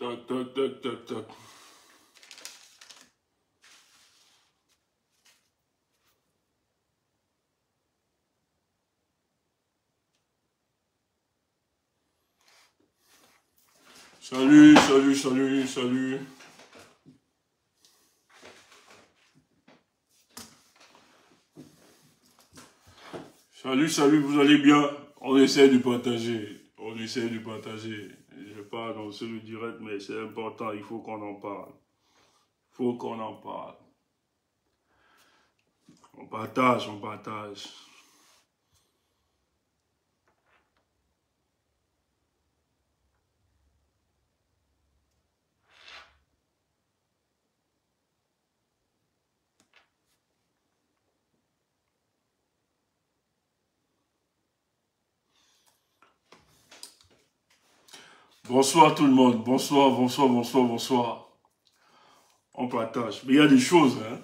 Toc, toc, toc, toc, toc. Salut, salut, salut, salut. Salut, salut, vous allez bien? On essaie de partager. On essaie de partager. Je ne vais pas annoncer le direct, mais c'est important. Il faut qu'on en parle. Il faut qu'on en parle. On partage, on partage. Bonsoir tout le monde. Bonsoir, bonsoir, bonsoir, bonsoir. On partage. Mais il y a des choses, hein.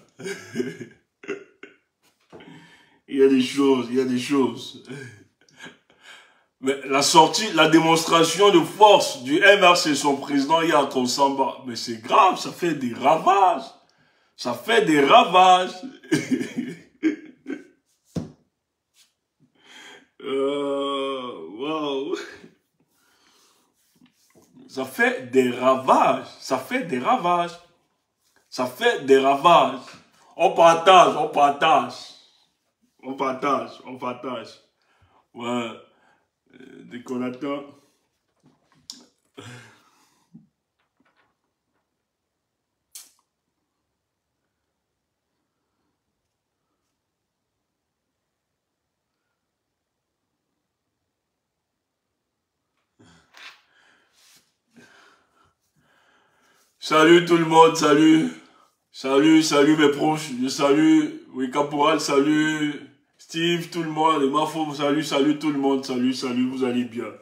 Il y a des choses, il y a des choses. Mais la sortie, la démonstration de force du MRC, son président, il y a à Konsamba. Mais c'est grave, ça fait des ravages. Ça fait des ravages. Wow. Ça fait des ravages. Ça fait des ravages. Ça fait des ravages. On partage, on partage. On partage, on partage. Ouais. Décollateur. Salut tout le monde, salut. Salut, salut mes proches. Je salue, oui, Caporal, salut. Steve, tout le monde. Et Mafo, salut, salut tout le monde. Salut, salut, vous allez bien.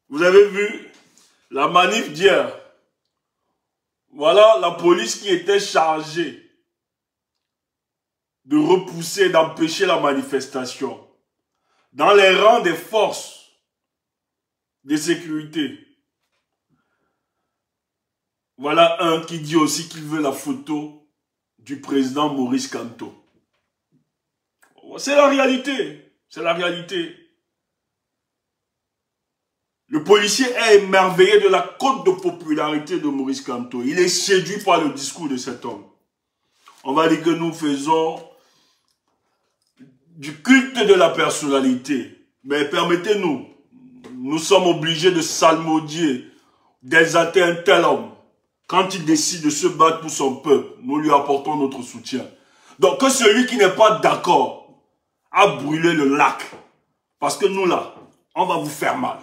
Vous avez vu la manif d'hier. Voilà la police qui était chargée de repousser, d'empêcher la manifestation. Dans les rangs des forces de sécurité. Voilà un qui dit aussi qu'il veut la photo du président Maurice Kamto. C'est la réalité. C'est la réalité. Le policier est émerveillé de la cote de popularité de Maurice Kamto. Il est séduit par le discours de cet homme. On va dire que nous faisons du culte de la personnalité. Mais permettez-nous, nous sommes obligés de salmodier, d'exalter un tel homme. Quand il décide de se battre pour son peuple, nous lui apportons notre soutien. Donc que celui qui n'est pas d'accord a brûlé le lac. Parce que nous là, on va vous faire mal.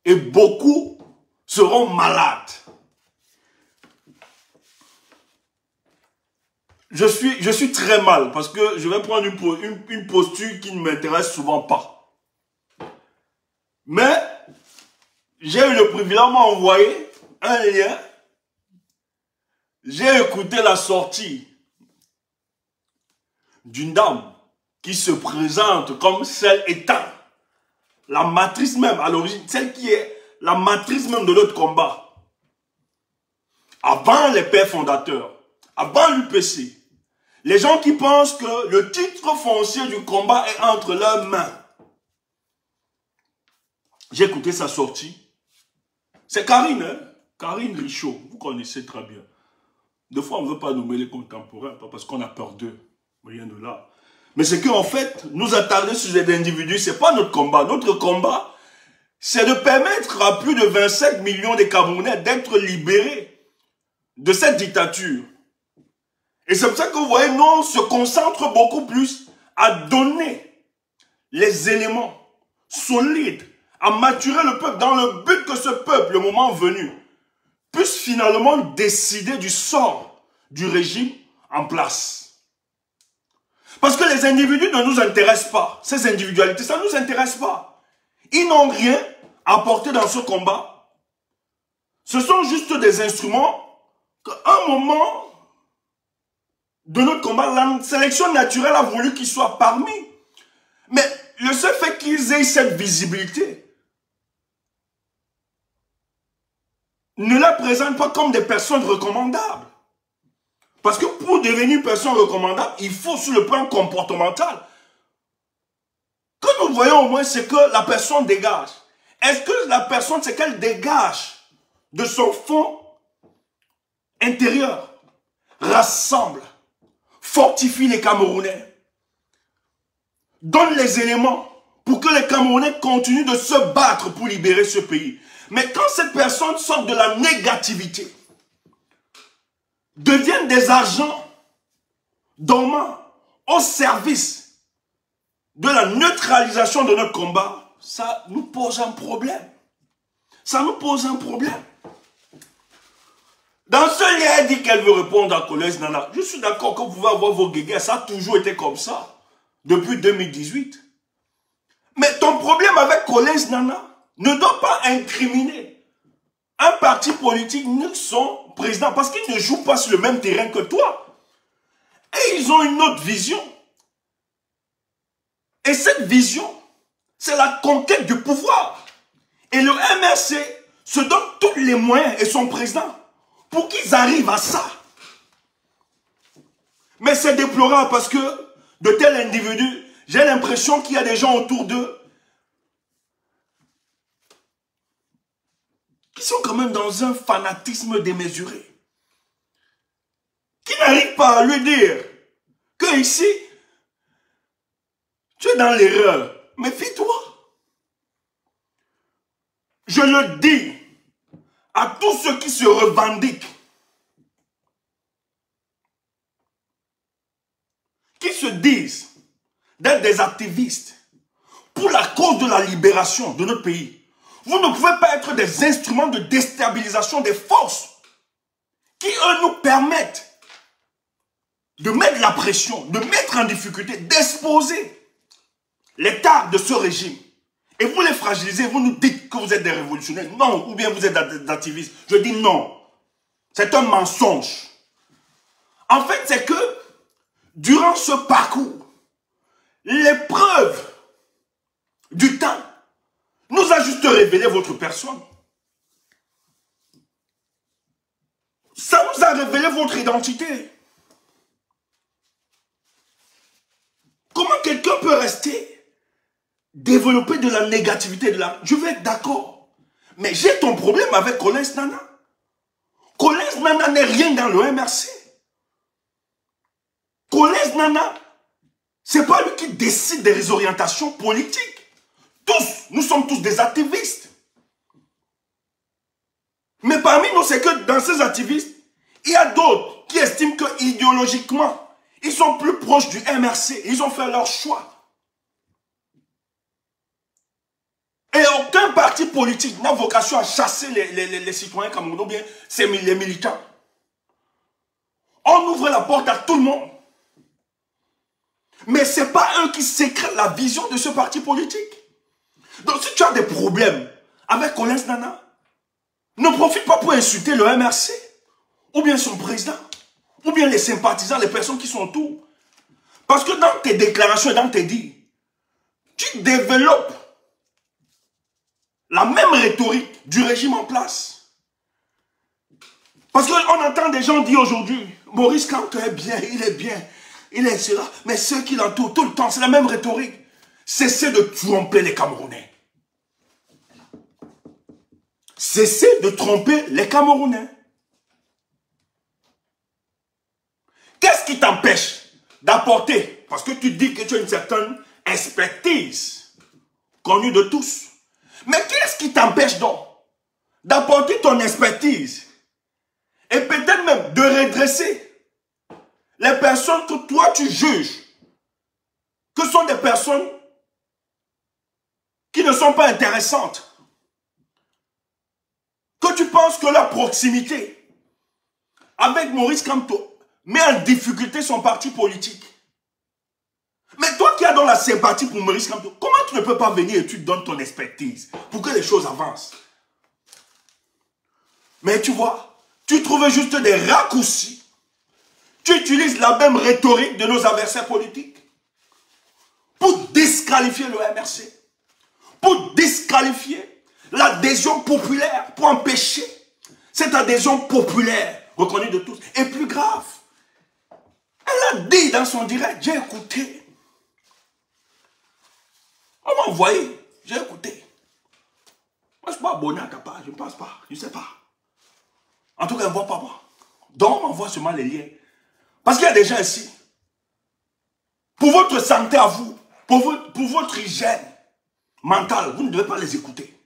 Et beaucoup seront malades. Je suis très mal parce que je vais prendre une posture qui ne m'intéresse souvent pas. Mais j'ai eu le privilège de m'envoyer un lien. J'ai écouté la sortie d'une dame qui se présente comme celle étant la matrice même à l'origine, celle qui est la matrice même de notre combat. Avant les pères fondateurs, avant l'UPC, les gens qui pensent que le titre foncier du combat est entre leurs mains. J'ai écouté sa sortie. C'est Karine, hein? Karine Richaud, vous connaissez très bien. Des fois, on ne veut pas nommer les contemporains, pas parce qu'on a peur d'eux, rien de là. Mais c'est qu'en fait, nous attarder sur des individus, ce n'est pas notre combat. Notre combat, c'est de permettre à plus de 25 millions de Camerounais d'être libérés de cette dictature. Et c'est pour ça que vous voyez, nous, on se concentre beaucoup plus à donner les éléments solides, à maturer le peuple dans le but que ce peuple, le moment venu, puisse finalement décider du sort du régime en place. Parce que les individus ne nous intéressent pas. Ces individualités, ça ne nous intéresse pas. Ils n'ont rien apporté dans ce combat. Ce sont juste des instruments qu'à un moment de notre combat, la sélection naturelle a voulu qu'ils soient parmi. Mais le seul fait qu'ils aient cette visibilité ne les présente pas comme des personnes recommandables. Parce que pour devenir une personne recommandable, il faut sur le plan comportemental. Que nous voyons au moins, c'est que la personne dégage. Est-ce que la personne, c'est qu'elle dégage de son fond intérieur, rassemble, fortifie les Camerounais, donne les éléments pour que les Camerounais continuent de se battre pour libérer ce pays. Mais quand cette personne sort de la négativité, deviennent des agents dormants au service de la neutralisation de notre combat, ça nous pose un problème. Ça nous pose un problème. Dans ce lien, elle dit qu'elle veut répondre à Kolez Nana. Je suis d'accord que vous pouvez avoir vos guéguerres, ça a toujours été comme ça, depuis 2018. Mais ton problème avec Kolez Nana ne doit pas incriminer un parti politique ni son président, parce qu'ils ne jouent pas sur le même terrain que toi. Et ils ont une autre vision. Et cette vision, c'est la conquête du pouvoir. Et le MRC se donne tous les moyens, et son président, pour qu'ils arrivent à ça. Mais c'est déplorable parce que de tels individus, j'ai l'impression qu'il y a des gens autour d'eux qui sont quand même dans un fanatisme démesuré. Qui n'arrivent pas à lui dire que ici, tu es dans l'erreur. Méfie-toi. Je le dis à tous ceux qui se revendiquent, qui se disent d'être des activistes pour la cause de la libération de notre pays. Vous ne pouvez pas être des instruments de déstabilisation des forces qui, eux, nous permettent de mettre la pression, de mettre en difficulté, d'exposer l'état de ce régime. Et vous les fragilisez, vous nous dites que vous êtes des révolutionnaires. Non, ou bien vous êtes des activistes. Je dis non. C'est un mensonge. En fait, c'est que durant ce parcours, l'épreuve du temps nous a juste révélé votre personne. Ça nous a révélé votre identité. Comment quelqu'un peut rester développer de la négativité, je vais être d'accord. Mais j'ai ton problème avec Kolez Nana. Kolez Nana n'est rien dans le MRC. Kolez Nana, c'est pas lui qui décide des orientations politiques. Nous sommes tous des activistes. Mais parmi nous, c'est que dans ces activistes, il y a d'autres qui estiment que idéologiquement, ils sont plus proches du MRC. Ils ont fait leur choix. Et aucun parti politique n'a vocation à chasser les citoyens camerounais, ou bien les militants. On ouvre la porte à tout le monde. Mais ce n'est pas eux qui sécrètent la vision de ce parti politique. Donc si tu as des problèmes avec Kolez Nana, ne profite pas pour insulter le MRC, ou bien son président, ou bien les sympathisants, les personnes qui sont autour. Parce que dans tes déclarations et dans tes dires, tu développes la même rhétorique du régime en place. Parce qu'on entend des gens dire aujourd'hui, Maurice Kamto est bien, il est cela, mais ceux qui l'entourent tout le temps, c'est la même rhétorique. Cessez de tromper les Camerounais. Cessez de tromper les Camerounais. Qu'est-ce qui t'empêche d'apporter, parce que tu dis que tu as une certaine expertise connue de tous, mais qu'est-ce qui t'empêche donc d'apporter ton expertise et peut-être même de redresser les personnes que toi tu juges que sont des personnes qui ne sont pas intéressantes, que tu penses que la proximité avec Maurice Kamto met en difficulté son parti politique. Mais toi qui as dans la sympathie pour Maurice Kamto, comment tu ne peux pas venir et tu donnes ton expertise pour que les choses avancent? Mais tu vois, tu trouves juste des raccourcis. Tu utilises la même rhétorique de nos adversaires politiques pour disqualifier le MRC, pour disqualifier l'adhésion populaire, pour empêcher Cette adhésion populaire, reconnue de tous, est plus grave. Elle a dit dans son direct, j'ai écouté. On m'a envoyé, j'ai écouté. Moi, je ne suis pas abonné à ta page, je ne pense pas, je ne sais pas. En tout cas, elle ne voit pas moi. Donc, on m'envoie seulement les liens. Parce qu'il y a des gens ici. Pour votre santé à vous, pour votre hygiène mentale, vous ne devez pas les écouter.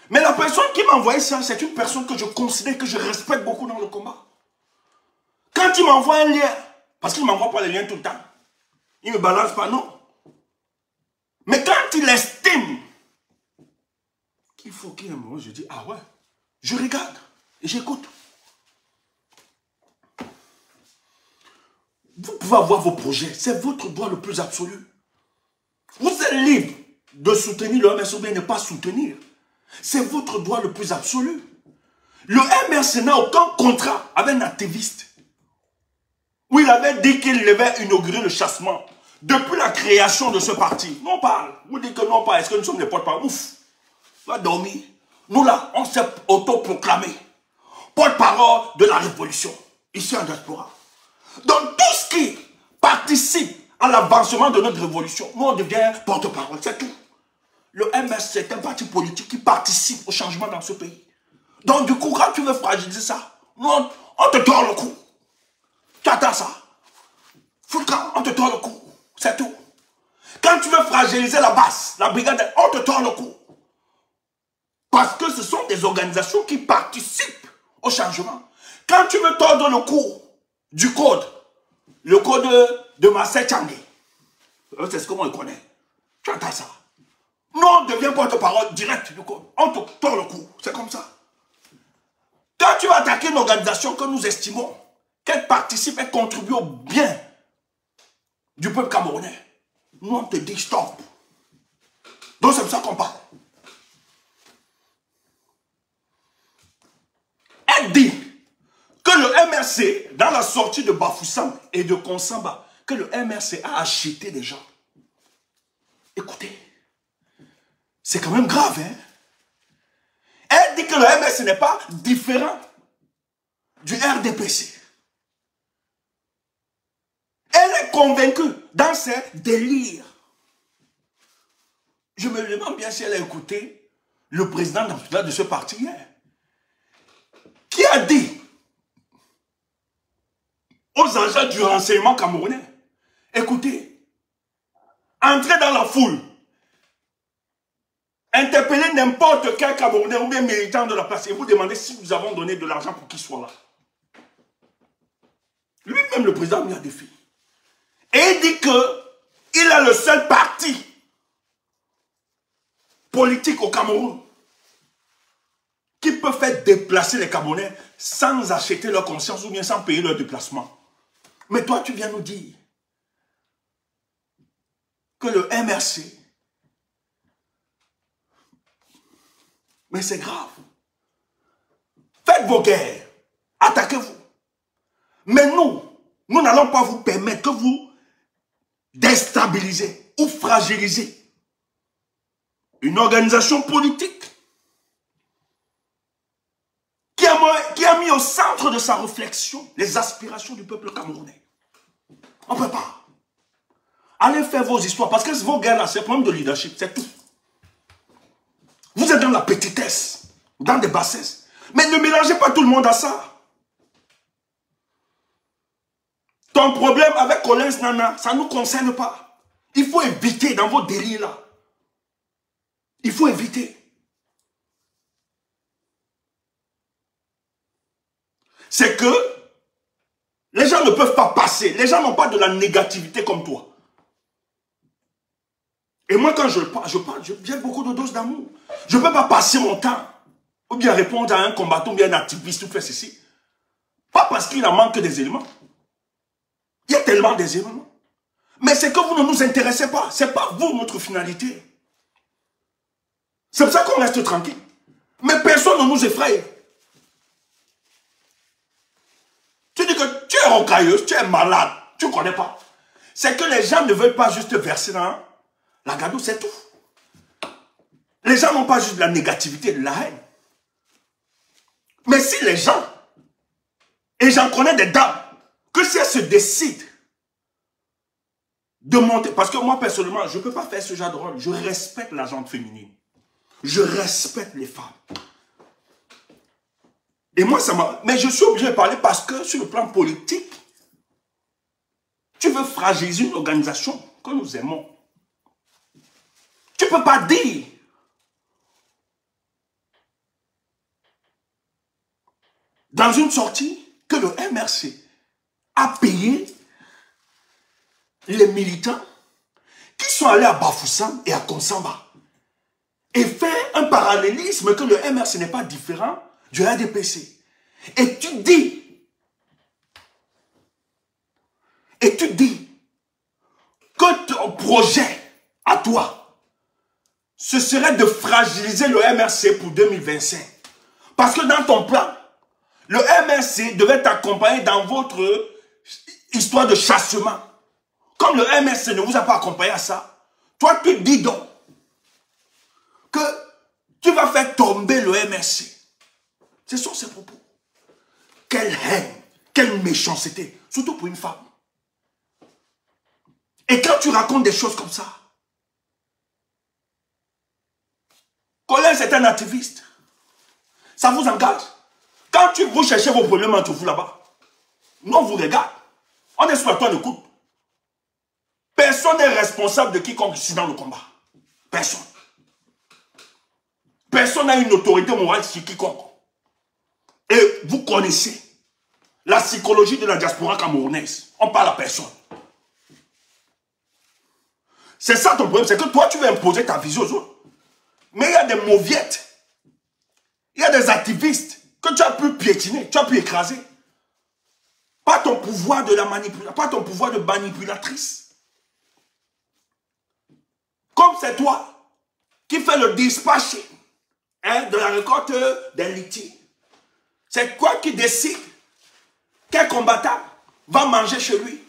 Mais la personne qui m'a envoyé ça, c'est une personne que je considère, que je respecte beaucoup dans le combat. Quand il m'envoie un lien, parce qu'il ne m'envoie pas les liens tout le temps, il ne me balance pas, non. Mais quand il estime qu'il faut qu'il y ait un moment, je dis, ah ouais, je regarde et j'écoute. Vous pouvez avoir vos projets, c'est votre droit le plus absolu. Vous êtes libre de soutenir le MRC ou bien ne pas soutenir. C'est votre droit le plus absolu. Le MRC n'a aucun contrat avec un activiste. Où il avait dit qu'il devait inaugurer le chassement. Depuis la création de ce parti, nous on parle. Vous dites que non, pas. Est-ce que nous sommes des porte-parole? Ouf, on va dormir. Nous là, on s'est autoproclamé porte-parole de la révolution, ici en diaspora. Donc tout ce qui participe à l'avancement de notre révolution, nous on devient porte-parole, c'est tout. Le MS, c'est un parti politique qui participe au changement dans ce pays. Donc du coup, quand tu veux fragiliser ça, nous, on te tord le cou. Tu attends ça. Foucan, on te tord le cou. C'est tout. Quand tu veux fragiliser la base, la brigade, on te tord le cou. Parce que ce sont des organisations qui participent au changement. Quand tu veux tordre le cou du code, le code de Marcel Tchangé, c'est ce que moi je connais. Tu entends ça. Nous, on devient porte-parole direct du code. On te tord le cou. C'est comme ça. Quand tu vas attaquer une organisation que nous estimons qu'elle participe et contribue au bien du peuple camerounais, nous, on te dit stop. Donc, c'est comme ça qu'on parle. Elle dit que le MRC, dans la sortie de Bafoussam et de Konsamba, que le MRC a acheté des gens. Écoutez, c'est quand même grave, hein? Elle dit que le MRC n'est pas différent du RDPC. Elle est convaincue dans ses délires. Je me demande bien si elle a écouté le président de ce parti hier, qui a dit aux agents du renseignement camerounais, écoutez, entrez dans la foule, interpellez n'importe quel Camerounais ou bien militant de la place et vous demandez si nous avons donné de l'argent pour qu'il soit là. Lui-même, le président, a mis un défi. Et il dit qu'il est le seul parti politique au Cameroun qui peut faire déplacer les Camerounais sans acheter leur conscience ou bien sans payer leur déplacement. Mais toi, tu viens nous dire que le MRC, mais c'est grave. Faites vos guerres, attaquez-vous. Mais nous n'allons pas vous permettre que vous déstabilisez ou fragilisez une organisation politique qui a mis au centre de sa réflexion les aspirations du peuple camerounais. On ne peut pas. Allez faire vos histoires, parce que vos guerres-là, c'est un problème de leadership, c'est tout. Vous êtes dans la petitesse, dans des bassesses. Mais ne mélangez pas tout le monde à ça. Ton problème avec Collins Nana, ça ne nous concerne pas. Il faut éviter dans vos délires là. Il faut éviter. C'est que les gens ne peuvent pas passer. Les gens n'ont pas de la négativité comme toi. Et moi, quand je parle, j'ai beaucoup de doses d'amour. Je ne peux pas passer mon temps ou bien répondre à un combattant ou bien un activiste ou faire ceci. Pas parce qu'il en manque des éléments. Il y a tellement des éléments. Mais c'est que vous ne nous intéressez pas. Ce n'est pas vous notre finalité. C'est pour ça qu'on reste tranquille. Mais personne ne nous effraie. Tu dis que tu es rocailleuse, tu es malade, tu ne connais pas. C'est que les gens ne veulent pas juste verser dans la gadoue, c'est tout. Les gens n'ont pas juste de la négativité, de la haine. Mais si les gens, et j'en connais des dames, que si elles se décident de monter, parce que moi personnellement, je ne peux pas faire ce genre de rôle. Je respecte la gente féminine. Je respecte les femmes. Et moi, ça m'a... Mais je suis obligé de parler parce que sur le plan politique, tu veux fragiliser une organisation que nous aimons. Tu ne peux pas dire dans une sortie que le MRC a payé les militants qui sont allés à Bafoussam et à Konsamba et fait un parallélisme que le MRC n'est pas différent du RDPC. Et tu dis que ton projet à toi, ce serait de fragiliser le MRC pour 2025. Parce que dans ton plan, le MRC devait t'accompagner dans votre histoire de chassement. Comme le MRC ne vous a pas accompagné à ça, toi tu dis donc que tu vas faire tomber le MRC. Ce sont ses propos. Quelle haine, quelle méchanceté, surtout pour une femme. Et quand tu racontes des choses comme ça, Colin c'est un activiste. Ça vous engage. Quand vous cherchez vos problèmes entre vous là-bas, nous on vous regarde. On est sur la toile de coupe. Personne n'est responsable de quiconque ici dans le combat. Personne. Personne n'a une autorité morale sur quiconque. Et vous connaissez la psychologie de la diaspora camerounaise. On parle à personne. C'est ça ton problème, c'est que toi tu veux imposer ta vision aux autres. Mais il y a des mauviettes. Il y a des activistes que tu as pu piétiner, tu as pu écraser. Pas ton pouvoir de la manipulation, pas ton pouvoir de manipulatrice. Comme c'est toi qui fais le dispatch de la récolte des litiges. C'est toi qui décide quel combattant va manger chez lui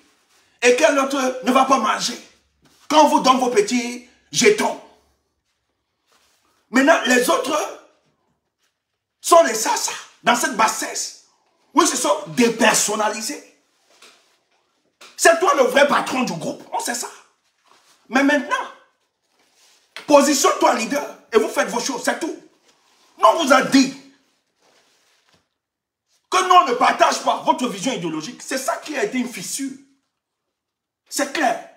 et quel autre ne va pas manger. Quand on vous donne vos petits jetons. Maintenant, les autres sont les sassa dans cette bassesse. Oui, ce sont dépersonnalisés. C'est toi le vrai patron du groupe. On sait ça. Mais maintenant, positionne-toi leader et vous faites vos choses, c'est tout. Nous, on vous a dit que nous, on ne partage pas votre vision idéologique. C'est ça qui a été une fissure. C'est clair.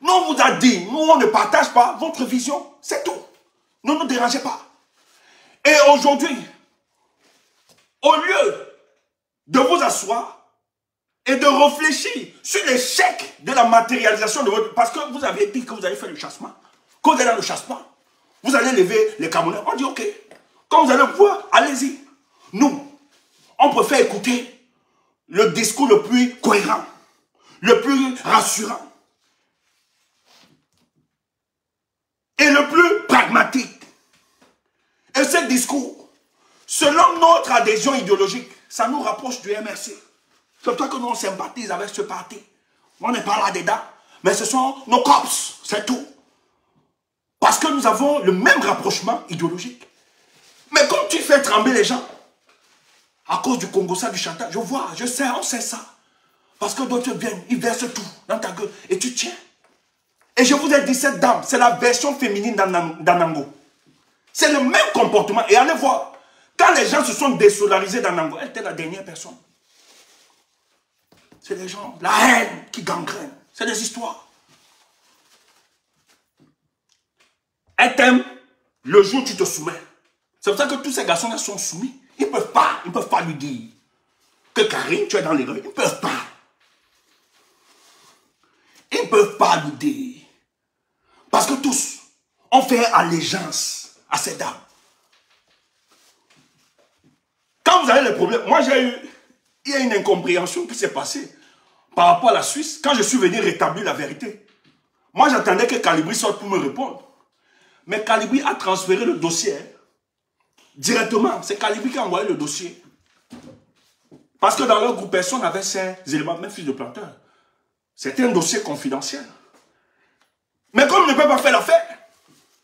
Nous, on vous a dit, nous, on ne partage pas votre vision. C'est tout. Ne nous dérangez pas. Et aujourd'hui, au lieu de vous asseoir et de réfléchir sur l'échec de la matérialisation de votre... Parce que vous avez dit que vous allez faire le chassement. Quand vous allez dans le chassement, vous allez lever les Camerounais. On dit ok. Quand vous allez voir, allez-y. Nous, on préfère écouter le discours le plus cohérent, le plus rassurant et le plus pragmatique. Et ce discours, selon notre adhésion idéologique, ça nous rapproche du MRC. C'est pour ça que nous on sympathise avec ce parti. On n'est pas là-dedans, mais ce sont nos cops, c'est tout. Parce que nous avons le même rapprochement idéologique. Mais comme tu fais trembler les gens, à cause du Congo-ça, du chantage, je vois, je sais, on sait ça. Parce que d'autres viennent, ils versent tout dans ta gueule et tu tiens. Et je vous ai dit, cette dame, c'est la version féminine d'Anango. C'est le même comportement. Et allez voir, quand les gens se sont désolarisés d'Anango, elle était la dernière personne. C'est les gens, la haine qui gangrène. C'est des histoires. Elle t'aime le jour où tu te soumets. C'est pour ça que tous ces garçons-là sont soumis. Ils ne peuvent pas lui dire que Karine, tu es dans l'erreur. Ils ne peuvent pas. Ils ne peuvent pas lui dire. Parce que tous ont fait allégeance à ces dames. Quand vous avez les problèmes, moi il y a une incompréhension qui s'est passée par rapport à la Suisse. Quand je suis venu rétablir la vérité, moi j'attendais que Calibri sorte pour me répondre. Mais Calibri a transféré le dossier directement. C'est Calibri qui a envoyé le dossier. Parce que dans leur groupe, personne n'avait ces éléments, même fils de planteur. C'était un dossier confidentiel. Mais comme il ne peut pas faire l'affaire,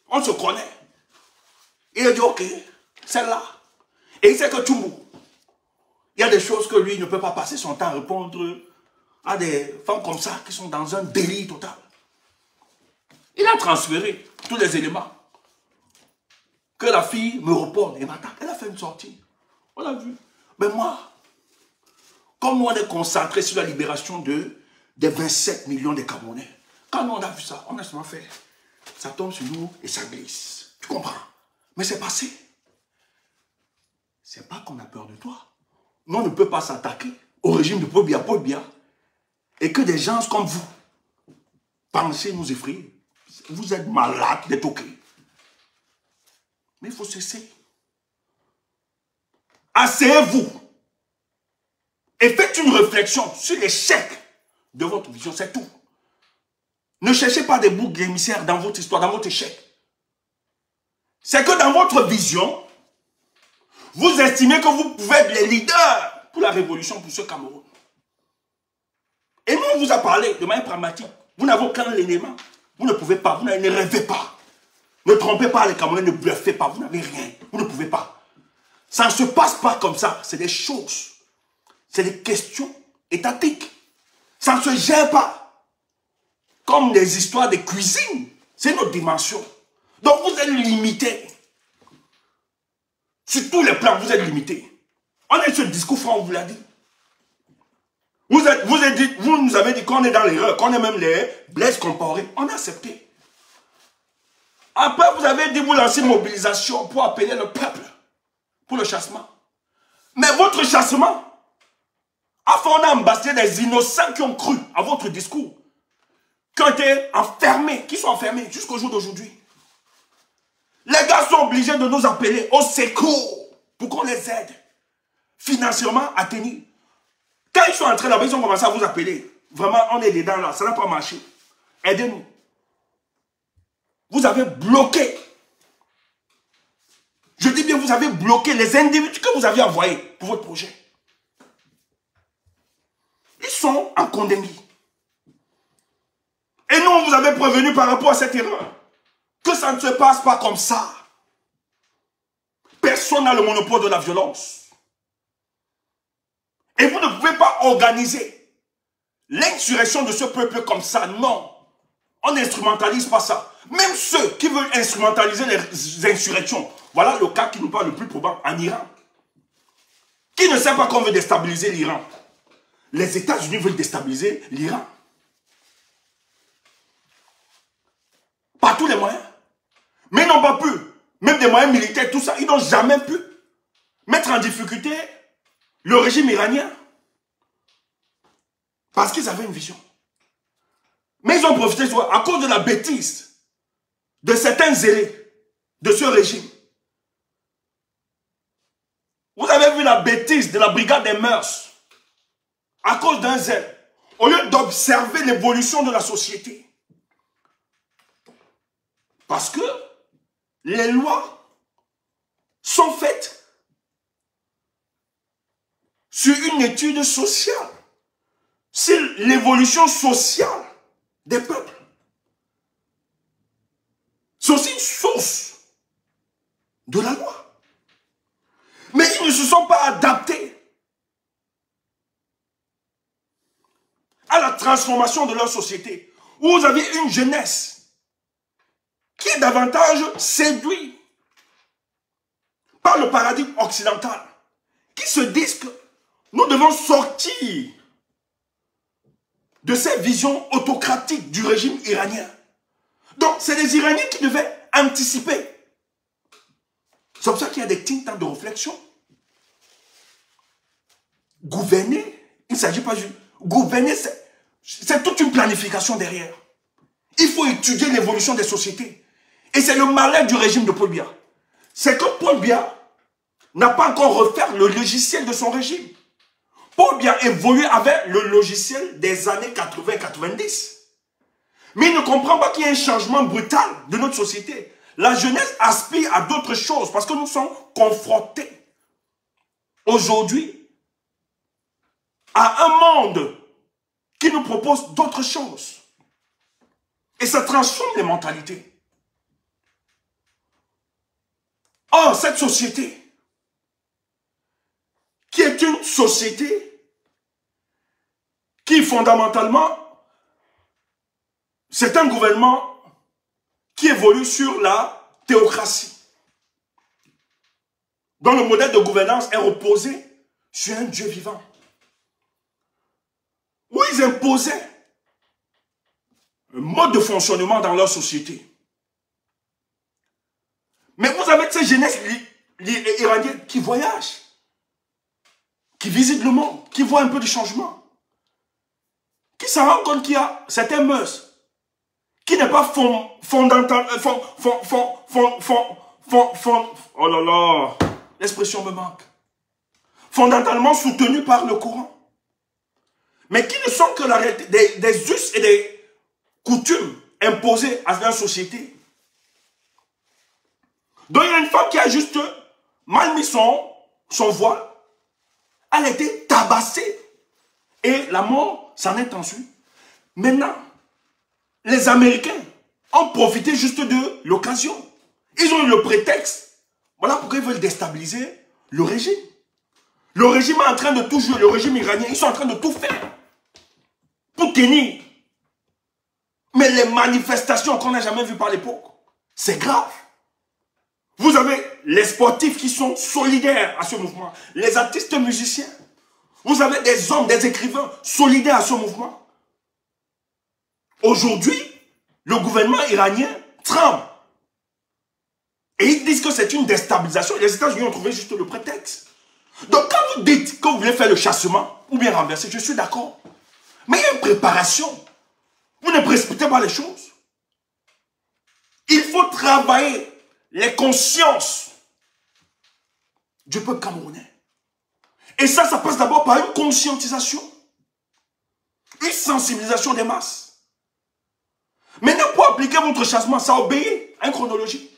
on se connaît. Il a dit, ok, celle-là. Et il sait que Tchumbu, Il y a des choses que lui ne peut pas passer son temps à répondre à des femmes comme ça qui sont dans un délit total. Il a transféré tous les éléments. Que la fille me reporte et m'attaque. Elle a fait une sortie. On l'a vu. Mais moi, comme nous on est concentré sur la libération des 27 millions de Camerounais, quand nous on a vu ça, on a seulement fait. Ça tombe sur nous et ça glisse. Tu comprends? Mais c'est passé. C'est pas qu'on a peur de toi. Nous on ne peut pas s'attaquer au régime de Paul Biya, et que des gens comme vous pensez nous effrayer. Vous êtes malades, des toqués. Mais il faut cesser. Asseyez-vous et faites une réflexion sur l'échec de votre vision, c'est tout. Ne cherchez pas des boucs émissaires dans votre histoire, dans votre échec. C'est que dans votre vision, vous estimez que vous pouvez être les leaders pour la révolution pour ce Cameroun. Et nous, on vous a parlé de manière pragmatique. Vous n'avez aucun élément. Vous ne pouvez pas, vous ne rêvez pas. Ne trompez pas les Camerounais, ne bluffez pas, vous n'avez rien. Vous ne pouvez pas. Ça ne se passe pas comme ça. C'est des choses. C'est des questions étatiques. Ça ne se gère pas. Comme des histoires de cuisine. C'est notre dimension. Donc vous êtes limité. Sur tous les plans, vous êtes limité. On est sur le discours franc, on vous l'a dit. Vous nous avez dit qu'on est dans l'erreur, qu'on est même les blesses comparés. On a accepté. Après, vous avez dit vous lancez une mobilisation pour appeler le peuple pour le chassement. Mais votre chassement a fait on a embassé des innocents qui ont cru à votre discours, qui ont été enfermés, qui sont enfermés jusqu'au jour d'aujourd'hui. Les gars sont obligés de nous appeler au secours pour qu'on les aide financièrement à tenir. Quand ils sont entrés là-bas, ils ont commencé à vous appeler. Vraiment, on est dedans là, ça n'a pas marché. Aidez-nous. Vous avez bloqué. Je dis bien, vous avez bloqué les individus que vous aviez envoyés pour votre projet. Ils sont en condamné. Et nous, on vous avait prévenu par rapport à cette erreur. Que ça ne se passe pas comme ça. Personne n'a le monopole de la violence. Et vous ne pouvez pas organiser l'insurrection de ce peuple comme ça. Non. On n'instrumentalise pas ça. Même ceux qui veulent instrumentaliser les insurrections. Voilà le cas qui nous parle le plus probable en Iran. Qui ne sait pas qu'on veut déstabiliser l'Iran? Les États-Unis veulent déstabiliser l'Iran. Par tous les moyens. Mais ils n'ont pas pu. Même des moyens militaires, tout ça, ils n'ont jamais pu mettre en difficulté le régime iranien. Parce qu'ils avaient une vision. Mais ils ont profité à cause de la bêtise de certains zélés de ce régime. Vous avez vu la bêtise de la brigade des mœurs à cause d'un zèle. Au lieu d'observer l'évolution de la société. Parce que les lois sont faites sur une étude sociale, sur l'évolution sociale des peuples. C'est aussi une source de la loi. Mais ils ne se sont pas adaptés à la transformation de leur société, où vous avez une jeunesse qui est davantage séduite par le paradigme occidental, qui se disent que nous devons sortir de cette vision autocratique du régime iranien. Donc, c'est les Iraniens qui devaient anticiper. C'est pour ça qu'il y a des think tanks de réflexion. Gouverner, il ne s'agit pas juste... Gouverner, c'est toute une planification derrière. Il faut étudier l'évolution des sociétés. Et c'est le malheur du régime de Paul Biya. C'est que Paul Biya n'a pas encore refait le logiciel de son régime. Paul Biya évolue avec le logiciel des années 80-90. Mais il ne comprend pas qu'il y a un changement brutal de notre société. La jeunesse aspire à d'autres choses parce que nous sommes confrontés aujourd'hui à un monde qui nous propose d'autres choses. Et ça transforme les mentalités. Or, cette société qui est une société qui fondamentalement, c'est un gouvernement qui évolue sur la théocratie, dont le modèle de gouvernance est reposé sur un Dieu vivant, où ils imposaient un mode de fonctionnement dans leur société. Mais vous avez ces jeunesses iraniennes qui voyagent, qui visitent le monde, qui voient un peu de changement, qui s'en rendent compte qu'il y a certains mœurs qui n'est pas fondamental, oh là là, l'expression me manque, fondamentalement soutenu par le courant, mais qui ne sont que la réalité des us et des coutumes imposées à la société. Donc il y a une femme qui a juste mal mis son voile, elle a été tabassée et la mort s'en est ensuite. Maintenant, les Américains ont profité juste de l'occasion. Ils ont eu le prétexte. Voilà pourquoi ils veulent déstabiliser le régime. Le régime est en train de tout jouer, le régime iranien, ils sont en train de tout faire pour tenir. Mais les manifestations qu'on n'a jamais vues par l'époque, c'est grave. Vous avez les sportifs qui sont solidaires à ce mouvement, les artistes musiciens. Vous avez des hommes, des écrivains solidaires à ce mouvement. Aujourd'hui, le gouvernement iranien tremble. Et ils disent que c'est une déstabilisation. Les États-Unis ont trouvé juste le prétexte. Donc quand vous dites que vous voulez faire le chassement, ou bien renverser, je suis d'accord. Mais il y a une préparation. Vous ne précipitez pas les choses. Il faut travailler les consciences du peuple camerounais. Et ça passe d'abord par une conscientisation, une sensibilisation des masses. Maintenant, pour appliquer votre chassement, ça obéit à une chronologie.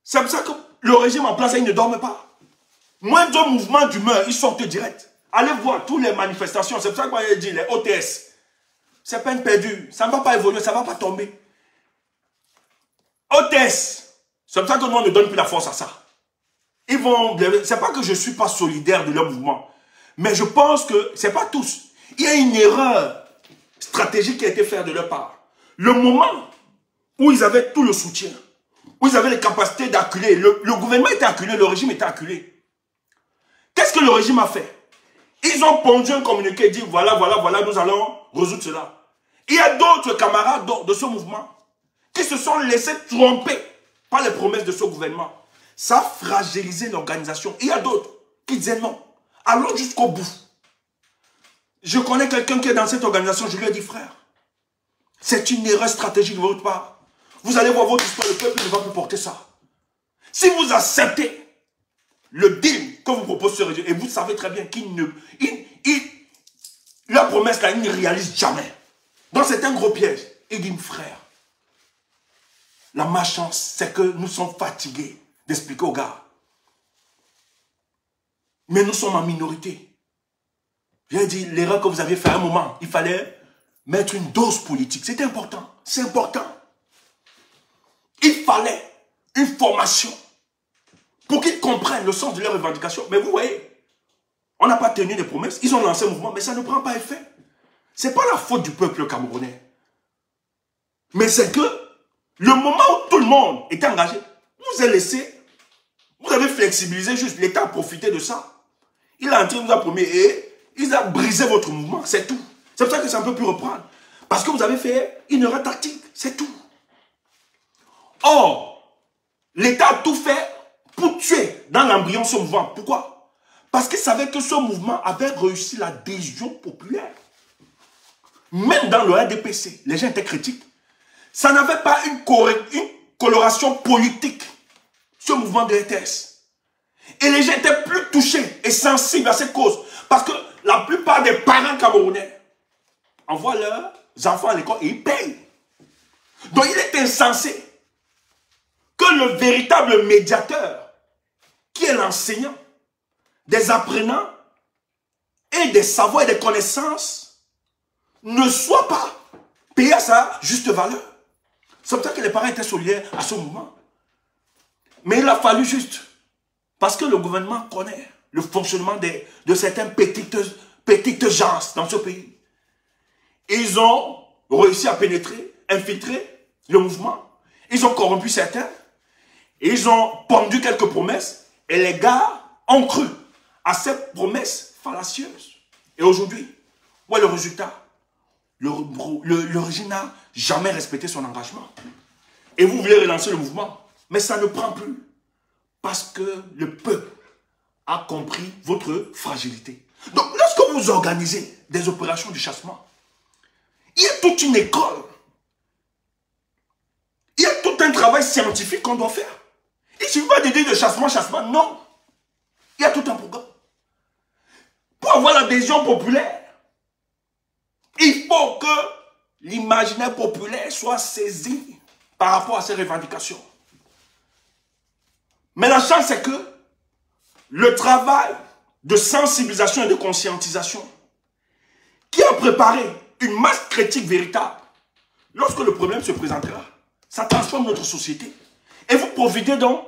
C'est pour ça que le régime en place, il ne dorme pas. Moins de mouvements d'humeur, ils sortent direct. Allez voir toutes les manifestations, c'est pour ça que moi je dis, les OTS, c'est peine perdue, ça ne va pas évoluer, ça ne va pas tomber. OTS, c'est pour ça que nous, on ne donne plus la force à ça. Ils vont, c'est pas que je ne suis pas solidaire de leur mouvement, mais je pense que, c'est pas tous, il y a une erreur stratégique qui a été faite de leur part. Le moment où ils avaient tout le soutien, où ils avaient les capacités d'acculer, le gouvernement était acculé, le régime était acculé. Qu'est-ce que le régime a fait? Ils ont pondu un communiqué et dit voilà, nous allons résoudre cela. Il y a d'autres camarades de ce mouvement qui se sont laissés tromper par les promesses de ce gouvernement. Ça a fragilisé l'organisation. Il y a d'autres qui disaient non, allons jusqu'au bout. Je connais quelqu'un qui est dans cette organisation, je lui ai dit frère, c'est une erreur stratégique de votre part. Vous allez voir votre histoire, le peuple ne va plus porter ça. Si vous acceptez le deal que vous propose ce régime, et vous savez très bien qu'il ne... la promesse là, il ne réalise jamais. Donc c'est un gros piège. Il dit, frère, la malchance, c'est que nous sommes fatigués d'expliquer aux gars. Mais nous sommes en minorité. J'ai dit, l'erreur que vous aviez fait à un moment, il fallait mettre une dose politique. C'était important. C'est important. Il fallait une formation pour qu'ils comprennent le sens de leurs revendications. Mais vous voyez, on n'a pas tenu les promesses. Ils ont lancé un mouvement, mais ça ne prend pas effet. Ce n'est pas la faute du peuple camerounais. Mais c'est que le moment où tout le monde était engagé, vous avez laissé, vous avez flexibilisé juste. L'État a profité de ça. Il a entré, vous a promis et il a brisé votre mouvement. C'est tout. C'est pour ça que ça ne peut plus reprendre. Parce que vous avez fait une erreur tactique. C'est tout. Or, l'État a tout fait pour tuer dans l'embryon ce mouvement. Pourquoi? Parce qu'il savait que ce mouvement avait réussi l'adhésion populaire. Même dans le RDPC, les gens étaient critiques. Ça n'avait pas une coloration politique, ce mouvement de RTS. Et les gens étaient plus touchés et sensibles à cette cause. Parce que la plupart des parents camerounais envoient leurs enfants à l'école et ils payent. Donc il est insensé que le véritable médiateur, qui est l'enseignant, des apprenants et des savoirs et des connaissances, ne soit pas payé à sa juste valeur. C'est pour ça que les parents étaient solidaires à ce moment. Mais il a fallu juste Parce que le gouvernement connaît le fonctionnement de certaines petites gens dans ce pays. Ils ont réussi à pénétrer, infiltrer le mouvement. Ils ont corrompu certains. Ils ont pendu quelques promesses. Et les gars ont cru à ces promesses fallacieuses. Et aujourd'hui, où est le résultat? Le régime n'a jamais respecté son engagement. Et vous voulez relancer le mouvement. Mais ça ne prend plus. Parce que le peuple a compris votre fragilité. Donc, lorsque vous organisez des opérations de chassement, il y a toute une école. Il y a tout un travail scientifique qu'on doit faire. Il ne suffit pas de dire de chassement, non. Il y a tout un programme. Pour avoir l'adhésion populaire, il faut que l'imaginaire populaire soit saisi par rapport à ces revendications. Mais la chance, c'est que le travail de sensibilisation et de conscientisation qui a préparé une masse critique véritable, lorsque le problème se présentera, ça transforme notre société. Et vous profitez donc,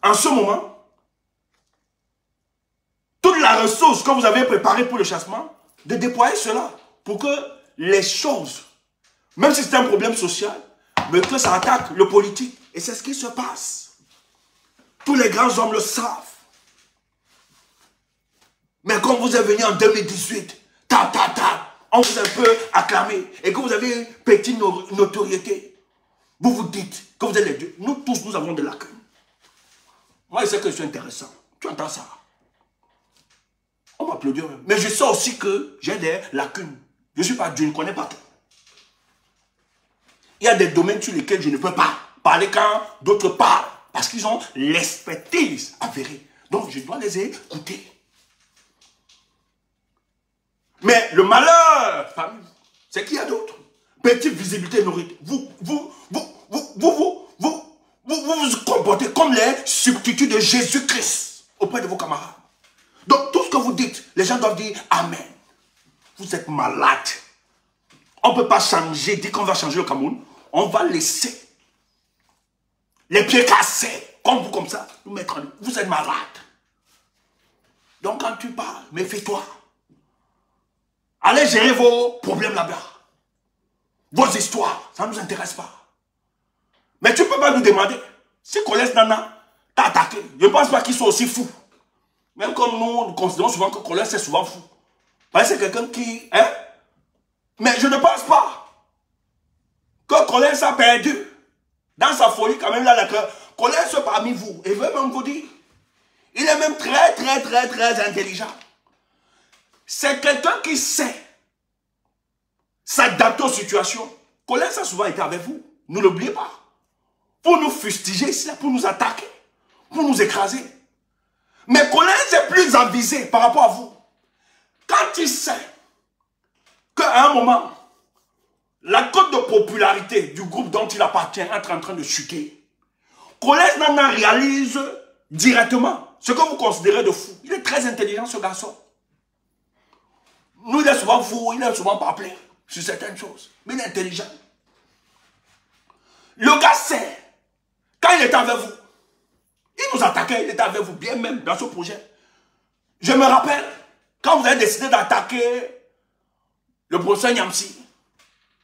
en ce moment, toute la ressource que vous avez préparée pour le chassement, de déployer cela pour que les choses, même si c'est un problème social, mais que ça attaque le politique. Et c'est ce qui se passe. Tous les grands hommes le savent. Mais quand vous êtes venu en 2018, on vous a un peu acclamé et que vous avez une petite notoriété, vous vous dites que vous êtes les dieux. Nous tous, nous avons des lacunes. Moi, je sais que je suis intéressant. Tu entends ça? On m'applaudit même. Mais je sais aussi que j'ai des lacunes. Je ne suis pas Dieu, je ne connais pas tout. Il y a des domaines sur lesquels je ne peux pas parler quand d'autres parlent. Parce qu'ils ont l'expertise avérée. Donc, je dois les écouter. Mais le malheur, c'est qu'il y a d'autres. Petite visibilité nourrie. Vous vous comportez comme les substituts de Jésus-Christ auprès de vos camarades. Donc, tout ce que vous dites, les gens doivent dire Amen. Vous êtes malade. On ne peut pas changer, dire qu'on va changer le Cameroun. On va laisser les pieds cassés, comme vous, comme ça, nous mettre en... Vous êtes malade. Donc, quand tu parles, méfie-toi. Allez gérer vos problèmes là-bas. Vos histoires, ça ne nous intéresse pas. Mais tu ne peux pas nous demander, si Collès Nana t'a attaqué, je ne pense pas qu'ils soient aussi fous. Même comme nous considérons souvent que Collès est souvent fou. Parce que c'est quelqu'un qui... Hein? Mais je ne pense pas que Collès a perdu. Dans sa folie, quand même, là, Collès parmi vous. Et je veux même vous dire, il est même très intelligent. C'est quelqu'un qui sait s'adapter aux situations. Collès a souvent été avec vous. Ne l'oubliez pas. Pour nous fustiger ici, pour nous attaquer, pour nous écraser. Mais Collès est plus avisé par rapport à vous. Quand il sait qu'à un moment, la cote de popularité du groupe dont il appartient est en train de chuter, Collès Nana réalise directement ce que vous considérez de fou. Il est très intelligent, ce garçon. Nous, il est souvent fou, il est souvent pas plein sur certaines choses. Mais il est intelligent. Le gars sait, quand il était avec vous, il nous attaquait, il était avec vous bien même dans ce projet. Je me rappelle, quand vous avez décidé d'attaquer le professeur Nyamsi,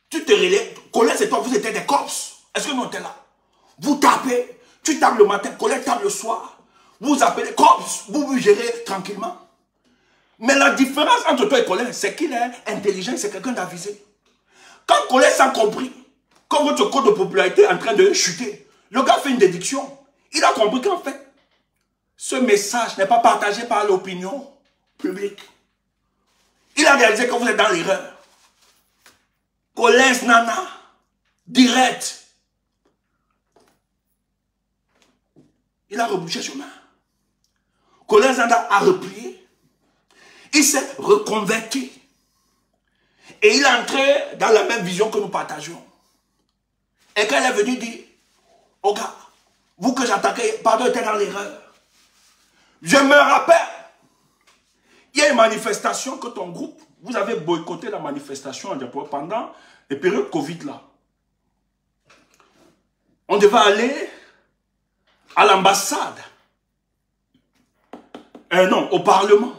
tu te relèves, Collès et toi, vous étiez des corses. Est-ce que nous étions là? Vous tapez, tu tapes le matin, Collès tape le soir. Vous appelez corps, vous gérez tranquillement. Mais la différence entre toi et Collès, c'est qu'il est intelligent, c'est quelqu'un d'avisé. Quand Collès a compris que votre code de popularité est en train de chuter, le gars fait une déduction. Il a compris qu'en fait, ce message n'est pas partagé par l'opinion publique. Il a réalisé que vous êtes dans l'erreur. Collès Nana, direct. Il a rebouché chemin. Collès Nana a replié. Il s'est reconverti. Et il est entré dans la même vision que nous partageons. Et quand il est venu dire, oh gars, vous que j'attaquais, pardon, était dans l'erreur. Je me rappelle, il y a une manifestation que ton groupe, vous avez boycotté la manifestation pendant les périodes Covid là. On devait aller à l'ambassade Non, au Parlement.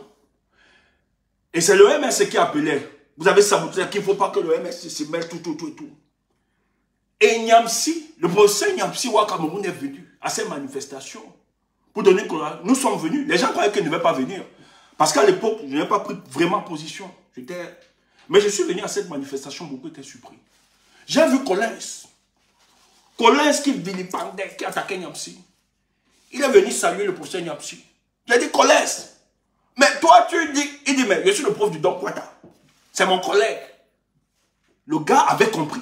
Et c'est le MRC qui appelait. Vous avez saboté qu'il ne faut pas que le MRC se mêle tout. Et Niamsi, le professeur Niamsi Wa Cameroun est venu à ces manifestations pour donner que nous sommes venus. Les gens croyaient qu'ils ne devaient pas venir. Parce qu'à l'époque, je n'ai pas pris vraiment position. Mais je suis venu à cette manifestation, beaucoup étaient surpris. J'ai vu Collins. Collins qui vilipendait, qui attaquait Niamsi. Il est venu saluer le professeur Niamsi. J'ai dit, Collins, mais toi tu dis, il dit, mais je suis le prof du Don Kwata. C'est mon collègue. Le gars avait compris.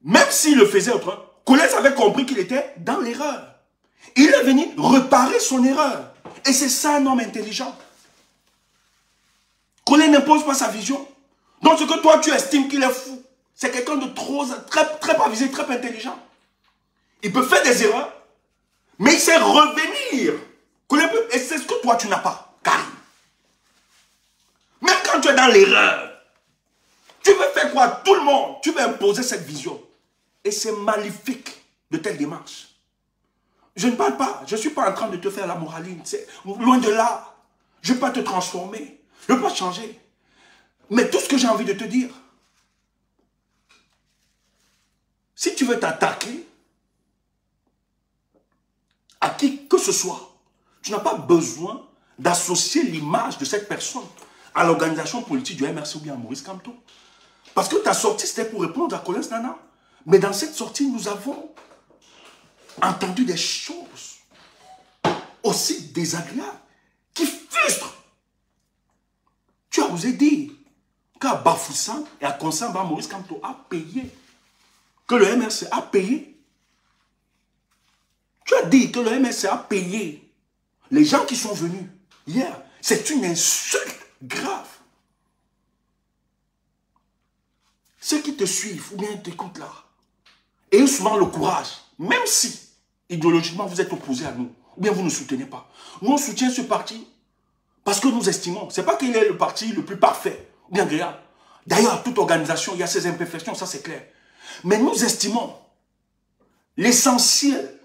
Même s'il le faisait autrement, Collins avait compris qu'il était dans l'erreur. Il est venu réparer son erreur. Et c'est ça un homme intelligent. Collins n'impose pas sa vision. Donc ce que toi tu estimes qu'il est fou, c'est quelqu'un de très avisé, très intelligent. Il peut faire des erreurs, mais il sait revenir. Et c'est ce que toi tu n'as pas, Karim. Même quand tu es dans l'erreur, tu veux faire quoi? Tout le monde, tu veux imposer cette vision. Et c'est maléfique de telle démarche. Je ne parle pas, je ne suis pas en train de te faire la moraline. Loin de là. Je ne veux pas te transformer. Je ne veux pas changer. Mais tout ce que j'ai envie de te dire, si tu veux t'attaquer à qui que ce soit, tu n'as pas besoin d'associer l'image de cette personne à l'organisation politique du MRC ou bien à Maurice Kamto. Parce que ta sortie, c'était pour répondre à Collins Nana. Mais dans cette sortie, nous avons entendu des choses aussi désagréables qui frustrent. Tu as osé dire qu'à Bafoussam et à Konsamba, Maurice Kamto a payé, que le MRC a payé. Tu as dit que le MRC a payé les gens qui sont venus hier. C'est une insulte grave. Ceux qui te suivent ou bien t'écoutent là, ayez souvent le courage, même si idéologiquement vous êtes opposés à nous, ou bien vous ne soutenez pas. Nous on soutient ce parti parce que nous estimons, c'est pas qu'il est le parti le plus parfait, ou bien agréable. D'ailleurs, toute organisation, il y a ses imperfections, ça c'est clair. Mais nous estimons l'essentiel,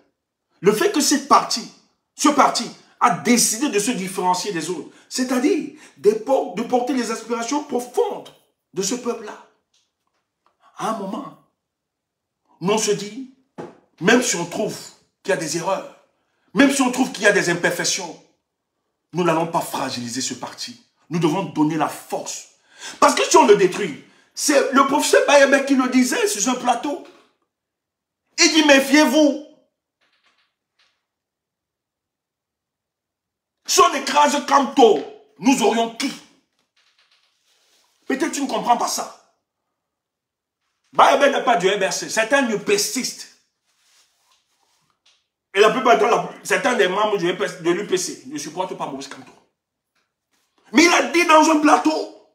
le fait que ce parti a décidé de se différencier des autres, c'est-à-dire de porter les aspirations profondes de ce peuple-là. À un moment, nous on se dit, même si on trouve qu'il y a des erreurs, même si on trouve qu'il y a des imperfections, nous n'allons pas fragiliser ce parti. Nous devons donner la force. Parce que si on le détruit, c'est le professeur Bayabek qui le disait sur un plateau. Il dit, méfiez-vous. Si on écrase Kamto, nous aurions qui? Peut-être tu ne comprends pas ça. Bayabek n'est pas du MRC, c'est un UPCiste. Et la plupart de certains des membres de l'UPC ne supportent pas Maurice Kamto. Mais il a dit dans un plateau,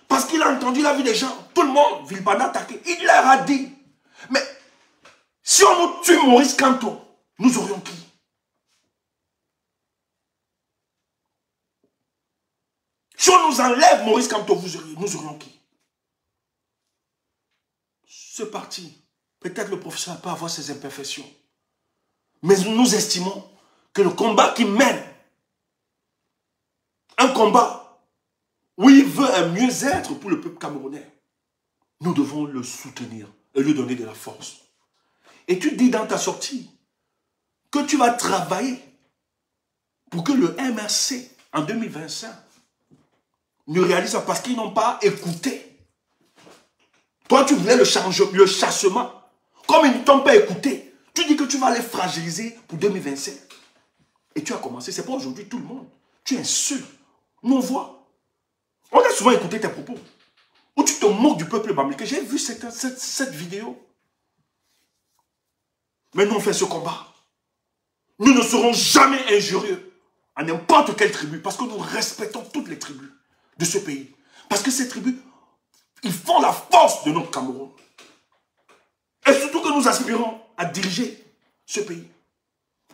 parce qu'il a entendu la vie des gens, tout le monde, Villepana attaqué, il leur a dit, mais si on nous tue Maurice Kamto, nous aurions qui? Si on nous enlève Maurice Kamto, nous aurions qui? Ce parti, peut-être le professeur peut avoir ses imperfections. Mais nous estimons que le combat qu'il mène, un combat où il veut un mieux-être pour le peuple camerounais, nous devons le soutenir et lui donner de la force. Et tu dis dans ta sortie que tu vas travailler pour que le MRC en 2025 ne réalise pas parce qu'ils n'ont pas écouté. Toi, tu voulais le chassement. Comme ils ne t'ont pas écouté, tu dis que tu vas les fragiliser pour 2025. Et tu as commencé, c'est pas aujourd'hui tout le monde. Tu insultes. Nous on voit. On a souvent écouté tes propos. Où tu te moques du peuple bamileke. J'ai vu cette vidéo. Mais nous on fait ce combat. Nous ne serons jamais injurieux à n'importe quelle tribu. Parce que nous respectons toutes les tribus de ce pays. Parce que ces tribus, ils font la force de notre Cameroun. Et surtout que nous aspirons à diriger ce pays.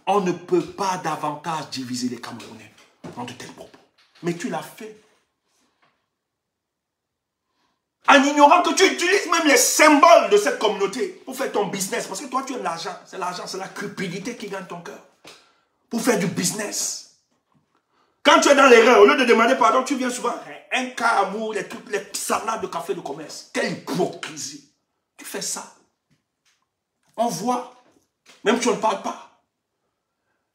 On ne peut pas davantage diviser les Camerounais dans de tels propos. Mais tu l'as fait. En ignorant que tu utilises même les symboles de cette communauté pour faire ton business. Parce que toi, tu aimes l'argent. C'est l'argent, c'est la cupidité qui gagne ton cœur. Pour faire du business. Quand tu es dans l'erreur, au lieu de demander pardon, tu viens souvent, un cas amour, les trucs, les salades de café de commerce. Quelle hypocrisie. Tu fais ça. On voit, même si on ne parle pas.